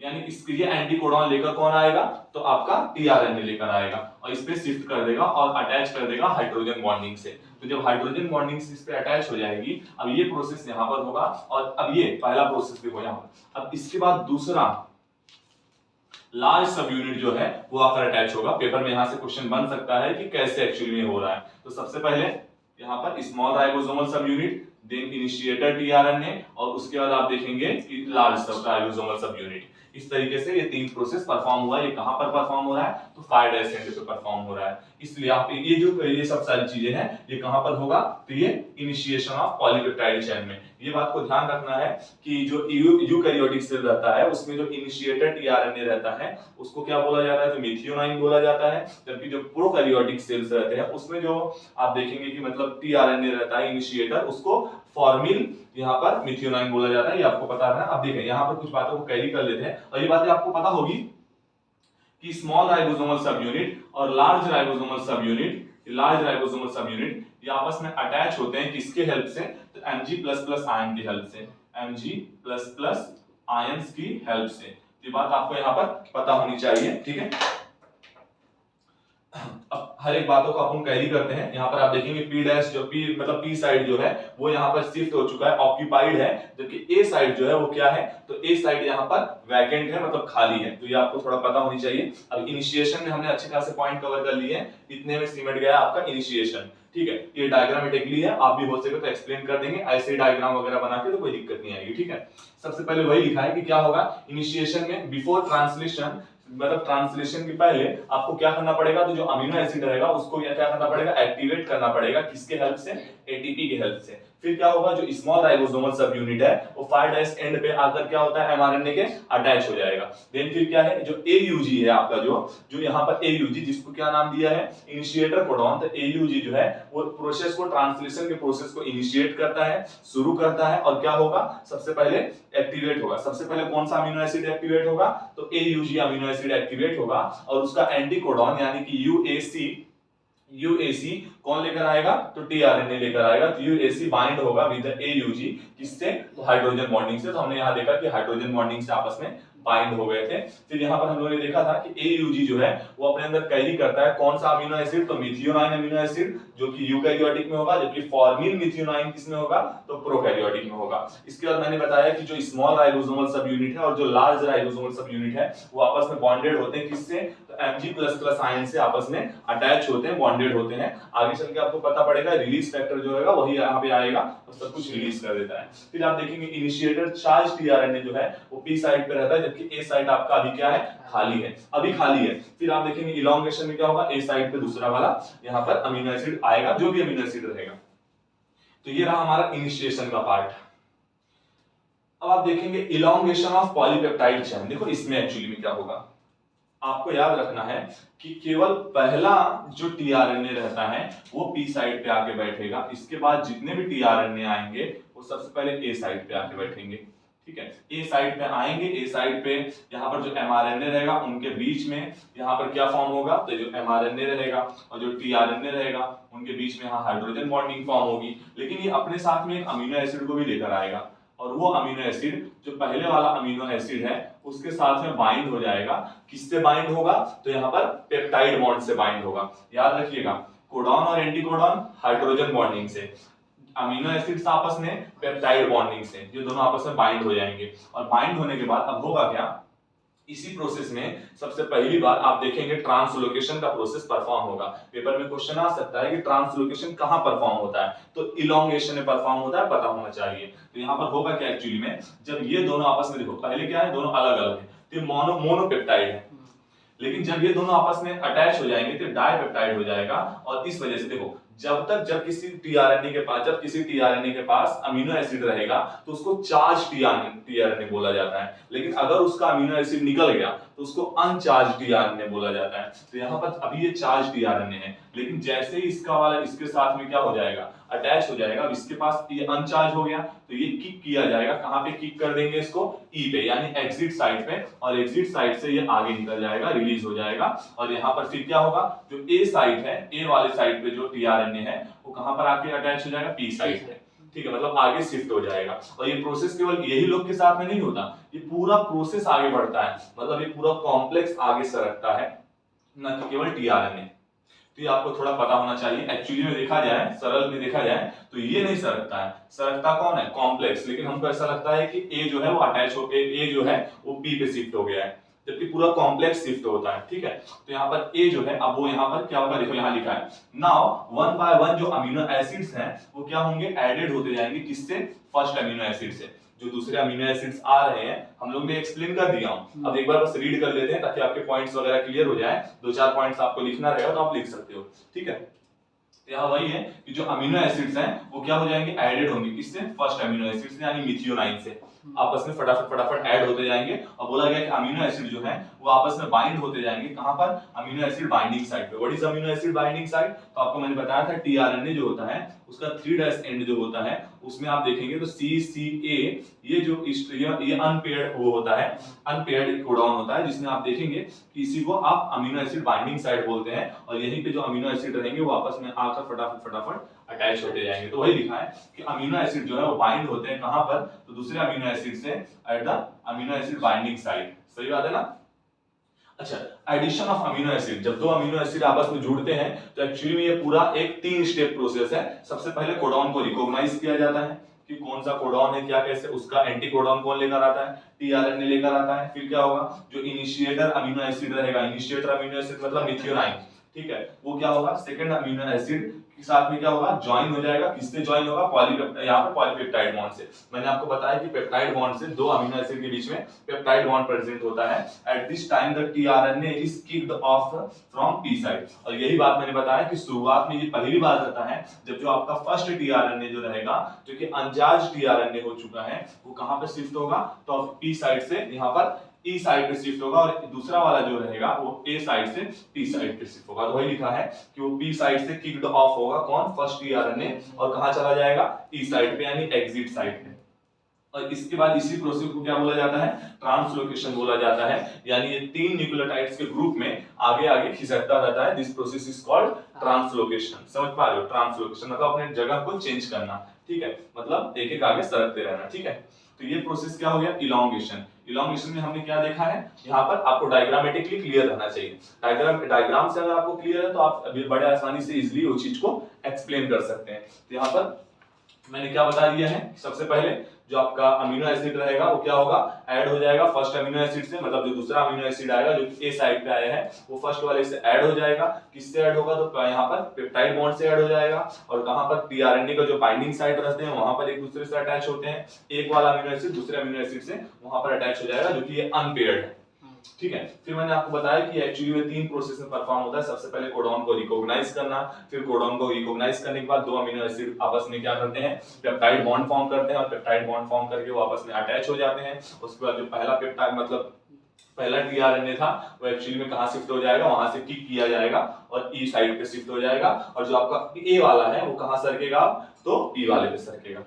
यानी इसके लिए एंटीकोडॉन लेकर कौन आएगा? तो आपका टीआरएनए लेकर आएगा, और इस पे शिफ्ट कर देगा और अटैच कर देगा हाइड्रोजन बॉन्डिंग से। तो जब हाइड्रोजन बॉन्डिंग से इस पे अटैच हो जाएगी, अब ये प्रोसेस यहाँ पर होगा, और अब ये पहला प्रोसेस देखो यहाँ पर। अब इसके बाद दूसरा लार्ज सब यूनिट जो है वो आकर अटैच होगा। पेपर में यहाँ से क्वेश्चन बन सकता है कि कैसे एक्चुअली में हो रहा है। तो सबसे पहले यहाँ पर small ribosomal subunit, then initiator tRNA, और उसके बाद आप देखेंगे कि लार्ज सब राइबोसोमल सब यूनिट। इस तरीके से ये 3 प्रोसेस परफॉर्म हुआ है। ये कहां पर परफॉर्म हो रहा है? तो 5' एंड पे परफॉर्म हो रहा है। इसलिए आप ये सब सारी चीजें हैं, ये कहां पर होगा? तो ये इनिशिएशन ऑफ पॉलीपेप्टाइड चेन में। ये बात को ध्यान रखना है कि जो यूकैरियोटिक सेल रहता है उसमें जो इनिशिएटर टीआरएनए रहता है उसको क्या बोला जाता है? तो मिथियोनाइन बोला जाता है। जबकि जो प्रोकैरियोटिक सेल्स रहते हैं उसमें जो आप देखेंगे कि मतलब टीआरएनए रहता है इनिशिएटर, उसको फॉर्मिल यहाँ पर मिथियोनाइन बोला जाता है। ये आपको पता है। अब देखें यहाँ पर कुछ बातों को कैरी कर लेते हैं, और ये बातें आपको पता होगी कि स्मॉल राइबोसोमल सब यूनिट और लार्ज राइबोसोमल सब यूनिट ये आपस में अटैच होते हैं किसके हेल्प से? तो Mg++ आयन की हेल्प से, Mg++ आयंस की हेल्प से। ये बात आपको यहाँ पर पता होनी चाहिए, ठीक है। अब हर एक बातों को अपन कैरी करते हैं। यहाँ पर आप देखेंगे P' जो P मतलब P साइड जो है वो यहाँ पर शिफ्ट हो चुका है, ऑक्यूपाइड है, जबकि A साइड जो है वो क्या है? तो A साइड यहाँ पर वैकेंट है, मतलब खाली है। तो ये आपको थोड़ा पता होनी चाहिए। अब इनिशिएशन में हमने अच्छे खासे पॉइंट कवर कर लिए हैं, इतने में सिमट गया आपका इनिशिएशन, ठीक है। ये डायग्रामेटिकली है, आप भी हो सके तो एक्सप्लेन कर देंगे ऐसे डायग्राम वगैरह बना के, तो कोई दिक्कत नहीं आएगी, ठीक है। सबसे पहले वही लिखा है कि क्या होगा इनिशिएशन में, बिफोर ट्रांसलेशन मतलब ट्रांसलेशन के पहले आपको क्या करना पड़ेगा? तो जो अमीनो एसिड रहेगा उसको क्या करना पड़ेगा? एक्टिवेट करना पड़ेगा। किसके हेल्प से? एटीपी के हेल्प से। फिर क्या होगा? जो स्मॉल राइबोसोमल सब यूनिट है वो 5' एंड पे आकर क्या होता है? एमआरएनए के अटैच हो जाएगा। देन फिर क्या है? जो AUG है आपका, जो यहाँ पर AUG जिसको क्या नाम दिया है? Initiator codon. तो AUG जो है वो प्रोसेस को, ट्रांसलेशन के प्रोसेस को इनिशिएट करता है, शुरू करता है, और क्या होगा? सबसे पहले एक्टिवेट होगा। सबसे पहले कौन सा अमीनो एसिड एक्टिवेट होगा? तो AUG अमीनो एसिड एक्टिवेट होगा, और उसका एंटीकोडॉन यानी कि UAC कौन लेकर आएगा? तो टीआरएनए लेकर आएगा। तो UAC बाइंड होगा विद AUG, किससे? तो हाइड्रोजन बॉन्डिंग से। तो हमने यहाँ देखा कि हाइड्रोजन बॉन्डिंग से आपस में बाइंड हो गए थे। फिर यहाँ पर हम लोगों ने देखा था कि AUG जो है वो अपने अंदर कैरी करता है कौन सा अमीनो एसिड? तो मिथियोनाइन अमीनो एसिड, जो कि यूकैरियोटिक में होगा, जबकि फॉर्मिल मिथियोनाइन किसमें होगा? तो प्रोकैरियोटिक में होगा। इसके बाद मैंने बताया कि जो स्मॉल राइबोसोमल सब यूनिट है और जो लार्ज राइबोसोमल सब यूनिट है वो आपस में बॉन्डेड होते हैं, किससे? तो Mg++ आयन से आपस में अटैच होते हैं, बॉन्डेड होते हैं। आगे चल के आपको पता पड़ेगा रिलीज फैक्टर जो रहेगा वही यहाँ पे आएगा और सब कुछ रिलीज कर देता है। फिर आप देखेंगे इनिशिएटर चार्ज टीआरएनए जो है वो पी साइड पे रहता है, जबकि ए साइड आपका अभी क्या है? खाली है, अभी खाली है। फिर आप देखेंगे इलॉन्गेशन में क्या होगा? ए साइड पे दूसरा वाला यहाँ पर अमीनो एसिड आएगा, जो भी अमीनो एसिड रहेगा। तो ये रहा हमारा इनिशिएशन का पार्ट। अब आप देखेंगे इलॉन्गेशन ऑफ पॉलीपेप्टाइड चेन। देखो इसमें एक्चुअली में क्या होगा, आपको याद रखना है कि केवल पहला जो टीआरएनए रहता है वो पी साइड पे आके बैठेगा, इसके बाद जितने भी टीआरएनए आएंगे वो सबसे पहले ए साइड पे आके बैठेंगे। ठीक है, ए साइड पे आएंगे, ए साइड पे यहाँ पर जो एमआरएनए रहेगा उनके बीच में यहाँ पर क्या फॉर्म होगा, तो जो एमआरएनए रहेगा और जो टीआरएनए रहेगा उनके बीच में यहाँ हाइड्रोजन बॉन्डिंग फॉर्म होगी। लेकिन ये अपने साथ में एक अमीनो एसिड को भी लेकर आएगा, और वो अमीनो एसिड जो पहले वाला अमीनो एसिड है उसके साथ में बाइंड हो जाएगा। किससे बाइंड होगा, तो यहाँ पर पेप्टाइड बॉन्ड से बाइंड होगा। याद रखिएगा, कोडॉन और एंटीकोडॉन हाइड्रोजन बॉन्डिंग से, अमीनो एसिड्स आपस में पेप्टाइड बॉन्डिंग से, ये दोनों आपस में बाइंड हो जाएंगे। और बाइंड होने के बाद अब होगा क्या, इसी प्रोसेस में सबसे पहली बार आप देखेंगे ट्रांसलोकेशन का प्रोसेस परफॉर्म होगा। पेपर में क्वेश्चन आ सकता है कि ट्रांसलोकेशन कहां परफॉर्म होता है, तो इलॉन्गेशन में परफॉर्म होता है, पता होना चाहिए। तो यहाँ पर होगा क्या एक्चुअली में, जब ये दोनों आपस में, देखो पहले क्या है, दोनों अलग अलग है तो मोनोपेप्टाइड है, लेकिन जब ये दोनों आपस में अटैच हो जाएंगे तो डाइपेप्टाइड हो जाएगा। और इस वजह से देखो, जब किसी टीआरएनए के पास अमीनो एसिड रहेगा तो उसको चार्ज टीआरएनए बोला जाता है, लेकिन अगर उसका अमीनो एसिड निकल गया तो उसको अनचार्ज टीआरएनए बोला जाता है। तो यहाँ पर अभी ये चार्ज टीआरएनए है, लेकिन जैसे ही इसका वाला इसके साथ में क्या हो जाएगा, अटैच हो जाएगा, अब इसके पास ये अनचार्ज हो गया तो ये किक किया जाएगा। कहां पे किक कर देंगे इसको, ई पे, यानी एग्जिट साइड पे, और एग्जिट साइड से ये आगे निकल जाएगा, रिलीज हो जाएगा। और यहाँ पर फिर क्या होगा, जो ए साइड है, ए वाले साइड पे जो टीआरएनए है वो कहां पर आके अटैच हो जाएगा, पी साइड पे। ठीक है, मतलब आगे शिफ्ट हो जाएगा। और ये प्रोसेस केवल यही लोग के साथ में नहीं होता, ये पूरा प्रोसेस आगे बढ़ता है, मतलब ये पूरा कॉम्प्लेक्स आगे सरकता है, न कि केवल टीआरएनए। तो ये आपको थोड़ा पता होना चाहिए। एक्चुअली में देखा जाए, सरल में देखा जाए तो ये नहीं सरकता है, सरकता कौन है, कॉम्प्लेक्स। लेकिन हमको ऐसा लगता है कि ए जो है वो अटैच होके, ए जो है वो पी पे शिफ्ट हो गया है, जबकि पूरा कॉम्प्लेक्स शिफ्ट होता है। ठीक है, तो यहाँ पर ए जो है, अब वो यहाँ पर क्या होगा, देखो यहाँ लिखा है, नाउ वन बाय वन जो अमीनो एसिड्स हैं वो क्या होंगे, एडेड होते जाएंगे। किससे, फर्स्ट अमीनो एसिड से। जो दूसरे अमीनो एसिड्स आ रहे हैं हम लोग ने एक्सप्लेन कर दिया हूं, अब एक बार बस रीड कर लेते हैं ताकि आपके पॉइंट्स वगैरह क्लियर हो जाए। दो चार पॉइंट्स आपको लिखना रहेगा तो आप लिख सकते हो। ठीक है, यहाँ वही है कि जो अमीनो एसिड्स हैं वो क्या हो जाएंगे, एडेड होंगे। किससे, फर्स्ट अमीनो एसिड से, यानी मिथियोनाइन से आपस में फटाफट ऐड होते जाएंगे। और बोला गया कि अमीनो एसिड जो है वो आपस में बाइंड होते जाएंगे। कहां पर, अमीनो एसिड बाइंडिंग साइट पे। What is amino acid binding site, तो आपको मैंने बताया था टीआरएनए जो होता है उसका 3' एंड जो होता है उसमें आप देखेंगे तो CCA, ये जो ये अनपेयर्ड वो होता है, अनपेयर्ड कोडॉन होता है, जिसमें आप देखेंगे कि इसी को आप अमीनो एसिड बाइंडिंग साइट बोलते हैं। और यहीं पे जो अमीनो एसिड रहेंगे वो आपस में आकर फटाफट अटैच होते जाएंगे। तो वही लिखा है कि अमीनो एसिड जो है वो बाइंड होते हैं कहां पर, तो दूसरे अमीनो एसिड से at the amino acid binding site. सही बात है ना। अच्छा, एडिशन ऑफ अमीनो एसिड, जब दो अमीनो एसिड आपस में जुड़ते हैं तो एक्चुअली में ये पूरा एक 3 स्टेप प्रोसेस है। सबसे पहले कोडॉन को रिकॉग्नाइज किया जाता है कि कौन सा कोडॉन है, क्या कैसे, उसका एंटी कोडॉन कौन लेकर आता है, टीआरएनए लेकर आता है। फिर क्या होगा, जो इनिशिएटर अमीनो एसिड रहेगा, इनिशिएटर अमीनो एसिड मतलब मिथियोनाइन, ठीक है, वो क्या होगा, सेकंड अमीनो एसिड के साथ में क्या होगा, ज्वाइन हो जाएगा। किससे ज्वाइन होगा, यहाँ पर पॉलीपेप्टाइड बॉन्ड से। मैंने आपको बताया कि पेप्टाइड बॉन्ड से दो अमीनो एसिड के बीच में पेप्टाइड बॉन्ड प्रेजेंट होता है। At this time the tRNA is kicked of from P side. और यही बात मैंने बताया कि शुरुआत में ये पहली बार रहता है जब जो आपका फर्स्ट टीआरएनए जो रहेगा, जो कि अनचार्ज टीआरएनए हो चुका है, वो कहां पे शिफ्ट होगा, तो पी साइड से यहाँ पर ई साइड पे शिफ्ट होगा, और दूसरा वाला जो रहेगा वो ए साइड से पी साइड पे शिफ्ट होगा। तो वही लिखा है कि वो पी साइड से किक्ड ऑफ होगा कौन, फर्स्ट टीआरएनए, और कहां चला जाएगा, ई साइड पे, यानी एग्जिट साइड पे। और इसके बाद इसी प्रोसेस को क्या बोला जाता है, ट्रांसलोकेशन बोला जाता है। यानी ये 3 न्यूक्लियोटाइड्स के ग्रुप में आगे आगे खिसकता रहता है। This process is called translocation. समझ पा रहे हो, ट्रांसलोकेशन मतलब अपने जगह को चेंज करना। ठीक है, मतलब एक एक आगे सरकते रहना। ठीक है, तो ये प्रोसेस क्या हो गया, इलॉन्गेशन। इलॉन्गेशन में हमने क्या देखा है, यहाँ पर आपको डायग्रामेटिकली क्लियर रहना चाहिए। डायग्राम से अगर आपको क्लियर है तो आप बड़े आसानी से इजीली वो चीज को एक्सप्लेन कर सकते हैं। तो यहाँ पर मैंने क्या बता दिया है, सबसे पहले जो आपका अमीनो एसिड रहेगा वो क्या होगा, ऐड हो जाएगा फर्स्ट अमीनो एसिड से, मतलब जो दूसरा अमीनो एसिड आएगा जो ए साइड पे आया है वो फर्स्ट वाले से ऐड हो जाएगा। किससे ऐड होगा, तो यहाँ पर पेप्टाइड बॉन्ड से ऐड हो जाएगा। और कहां पर, टीआरएनए का जो बाइंडिंग साइट रहते हैं वहां पर एक दूसरे से अटैच होते हैं। एक वाला अमीनो एसिड दूसरे अमीनो एसिड से वहां पर अटैच हो जाएगा, जो कि ये अनपेयर्ड है। ठीक है। फिर मैंने आपको बताया कि एक्चुअली में 3 प्रोसेस में परफॉर्म होता है। सबसे पहले कोडॉन को रिकॉग्नाइज करना, फिर कोडॉन को रिकॉग्नाइज करने के बाद 2 अमीनो एसिड आपस में क्या करते हैं, पेप्टाइड बॉन्ड फॉर्म करते हैं और पेप्टाइड बॉन्ड फॉर्म करके वो आपस में अटैच हो जाते हैं। उसके बाद जो पहला पेप्टाइड मतलब पहला टीआरएनए था वो एक्चुअली में कहां शिफ्ट हो जाएगा, वहां से किक किया जाएगा और ई साइड पे शिफ्ट हो जाएगा, और जो आपका ए वाला है वो कहां सरकेगा, तो ई वाले पे सरकेगा।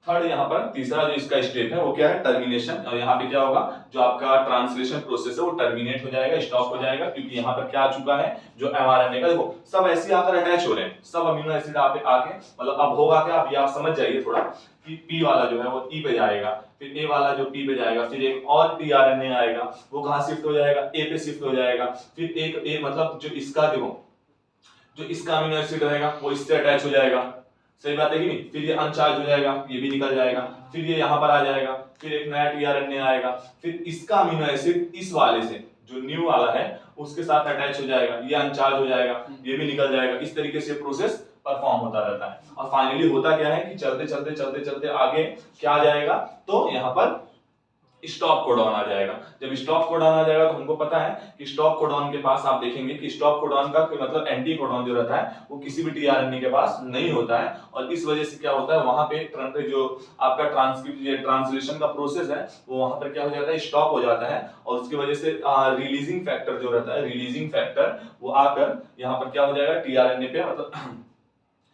थर्ड यहाँ पर तीसरा जो इसका स्टेप है वो क्या है, टर्मिनेशन। और यहाँ पे क्या होगा, जो आपका ट्रांसलेशन प्रोसेस है वो टर्मिनेट हो जाएगा, स्टॉप हो जाएगा, क्योंकि यहाँ पर क्या आ चुका है, जो एमआरएनए का देखो सब ऐसे आकर अटैच हो रहे हैं, सब अमीनो एसिड आके मतलब अब होगा क्या, अभी आप समझ जाइए थोड़ा कि पी वाला जो है वो ई पे जाएगा, फिर ए वाला जो पी पे जाएगा, फिर एक और टीआरएनए आएगा वो कहां शिफ्ट हो जाएगा, ए पे शिफ्ट हो जाएगा, फिर एक ए मतलब जो इसका देखो जो इसका अमीनो एसिड रहेगा वो इससे अटैच हो जाएगा, सही बात है कि नहीं, फिर ये अनचार्ज हो जाएगा, ये भी निकल जाएगा, फिर ये यहाँ पर आ जाएगा, फिर एक नया टीआरएनए आएगा, फिर इसका अमीनो एसिड इस वाले से जो न्यू वाला है उसके साथ अटैच हो जाएगा, ये अनचार्ज हो जाएगा, ये भी निकल जाएगा। इस तरीके से प्रोसेस परफॉर्म होता रहता है और फाइनली होता क्या है कि चलते चलते चलते चलते आगे क्या आ जाएगा, तो यहाँ पर स्टॉप कोडॉन आ जाएगा। जब स्टॉप कोडॉन आ जाएगा तो हमको पता है कि स्टॉप कोडॉन के पास आप देखेंगे कि स्टॉप कोडॉन का मतलब एंटी कोडॉन जो रहता है वो किसी भी टीआरएनए के पास नहीं होता है, और इस वजह से क्या होता है वहां पे जो आपका ट्रांसलेशन का प्रोसेस है वो वहां पर क्या हो जाता है, स्टॉप हो जाता है, और उसकी वजह से रिलीजिंग फैक्टर जो रहता है, रिलीजिंग फैक्टर वो आकर यहाँ पर क्या हो जाएगा, टीआरएनए पे मतलब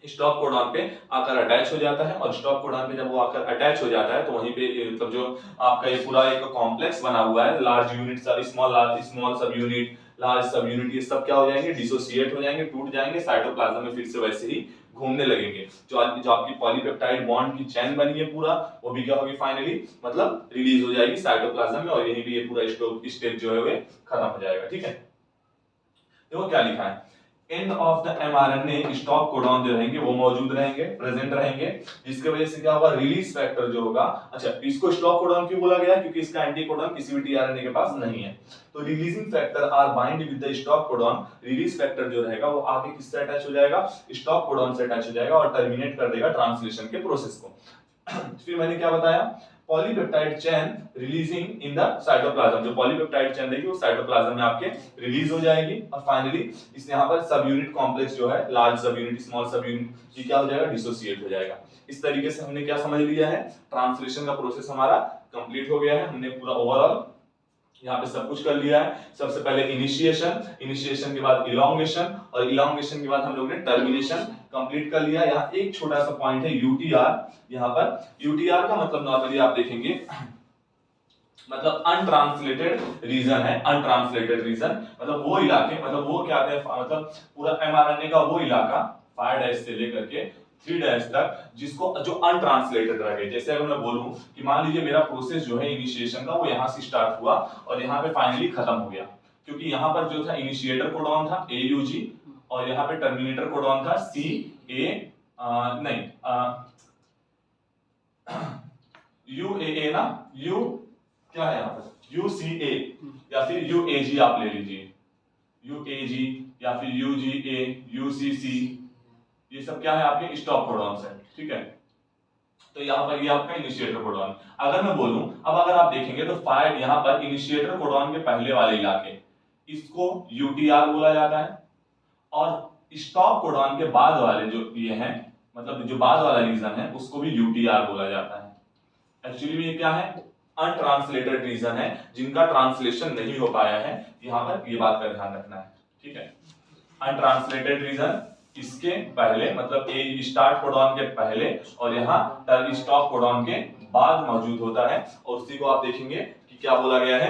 स्टॉप कोडॉन पे आकर अटैच हो जाता है, और स्टॉप कोडॉन पे जब वो आकर अटैच हो जाता है तो वहीं पे मतलब जो आपका ये पूरा एक कॉम्प्लेक्स बना हुआ है, लार्ज यूनिट स्मॉल सब यूनिट, लार्ज सब यूनिट, ये सब क्या हो जाएंगे, डिसोसिएट हो जाएंगे, टूट जाएंगे, साइटोप्लाज्म में फिर से वैसे ही घूमने लगेंगे। जो आपकी पॉलीपेप्टाइड बॉन्ड की चेन बनी है पूरा, वो भी क्या होगी फाइनली मतलब रिलीज हो जाएगी साइटोप्लाज्म में, और यहीं पे ये पूरा स्टेप जो है वो खत्म हो जाएगा। ठीक है, देखो क्या लिखा है, end of the mRNA stop codon जो रहेंगे वो मौजूद रहेंगे, प्रेजेंट रहेंगे, जिसके वजह से क्या होगा, रिलीज फैक्टर जो होगा, अच्छा इसको स्टॉप कोडॉन क्यों बोला गया, क्योंकि इसका एंटी कोडॉन किसी भी टीआरएनए के पास नहीं है, तो releasing factor are bind with the stop codon, release factor जो रहेगा वो आगे किससे अटैच हो जाएगा, स्टॉप कोडॉन से अटैच हो जाएगा और टर्मिनेट कर देगा ट्रांसलेशन के प्रोसेस को। फिर मैंने क्या बताया, polypeptide chain releasing in the cytoplasm, जो पॉलीपेप्टाइड चेन रहेगी वो साइटोप्लाज्म में आपके रिलीज हो जाएगी, और फाइनली इस यहाँ पर सब यूनिट कॉम्प्लेक्स जो है, लार्ज सब यूनिट स्मॉल सब यूनिट, ये क्या हो जाएगा, डिसोसिएट हो जाएगा। इस तरीके से हमने क्या समझ लिया है, ट्रांसलेशन का प्रोसेस हमारा कंप्लीट हो गया है, हमने पूरा ओवरऑल यहाँ पे सब कुछ कर लिया है। सबसे पहले इनिशिएशन के बाद इलॉन्गेशन, और इलॉन्गेशन के बाद हम लोग ने टर्मिनेशन कंप्लीट कर लिया। यहाँ एक छोटा सा पॉइंट है यूटीआर, यहाँ पर यूटीआर का मतलब नॉर्मली आप देखेंगे मतलब अनट्रांसलेटेड रीजन है, अनट्रांसलेटेड रीजन मतलब वो इलाके, मतलब वो क्या आते हैं, मतलब पूरा एमआरएनए का वो इलाका 5' से लेकर के 3' तक जिसको जो अनट्रांसलेटेड रहे। जैसे अगर मैं बोलूं कि मान लीजिए मेरा प्रोसेस जो है इनिशिएशन का वो यहाँ से स्टार्ट हुआ और यहाँ पे फाइनली खत्म हो गया, क्योंकि यहाँ पर जो था इनिशिएटर कोडॉन था AUG और यहाँ पे टर्मिनेटर कोडॉन था UAA ना, U क्या है यहाँ पर UCA या फिर UAG आप ले लीजिए, UAG या फिर UGA UCC, ये सब क्या है आपके स्टॉप कोडॉन्स है। ठीक है, तो यहाँ पर ये आपका इनिशिएटर कोडॉन। अगर मैं बोलूं, अब अगर आप देखेंगे तो फाइल यहाँ पर इनिशिएटर कोडॉन के पहले वाले इलाके इसको UTR बोला जाता है, और स्टॉप कोडॉन के बाद वाले जो ये हैं मतलब जो बाद वाला रीजन है उसको भी UTR बोला जाता है। एक्चुअली ये क्या है, अनट्रांसलेटेड रीजन है जिनका ट्रांसलेशन नहीं हो पाया है, यहाँ पर ये बात का ध्यान रखना है। ठीक है, अनट्रांसलेटेड रीजन इसके पहले मतलब ए स्टार्ट कोडॉन के पहले और यहाँ स्टॉप कोडॉन के बाद मौजूद होता है, और उसी को आप देखेंगे कि क्या बोला गया है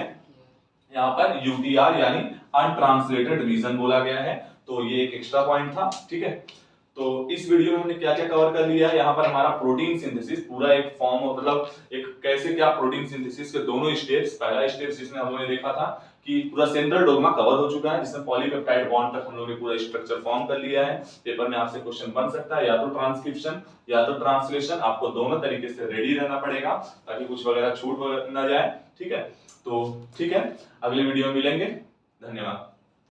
यहाँ पर UTR यानी अनट्रांसलेटेड रीजन बोला गया है। तो ये एक एक्स्ट्रा पॉइंट था। ठीक है, तो इस वीडियो में हमने क्या क्या कवर कर लिया है, यहाँ पर हमारा प्रोटीन सिंथेसिस पूरा एक फॉर्म मतलब एक कैसे क्या प्रोटीन सिंथेसिस के दोनों स्टेप्स, पहला स्टेप जिसमें हम लोगों ने देखा था कि पूरा सेंट्रल डोग्मा कवर हो चुका है, जिसमें पॉलीपेप्टाइड बॉन्ड तक हम लोगों ने पूरा स्ट्रक्चर फॉर्म कर लिया है। पेपर में आपसे क्वेश्चन बन सकता है या तो ट्रांसक्रिप्शन या तो ट्रांसलेशन, आपको दोनों तरीके से रेडी रहना पड़ेगा ताकि कुछ वगैरह छूट न जाए। ठीक है, तो ठीक है, अगले वीडियो में मिलेंगे, धन्यवाद।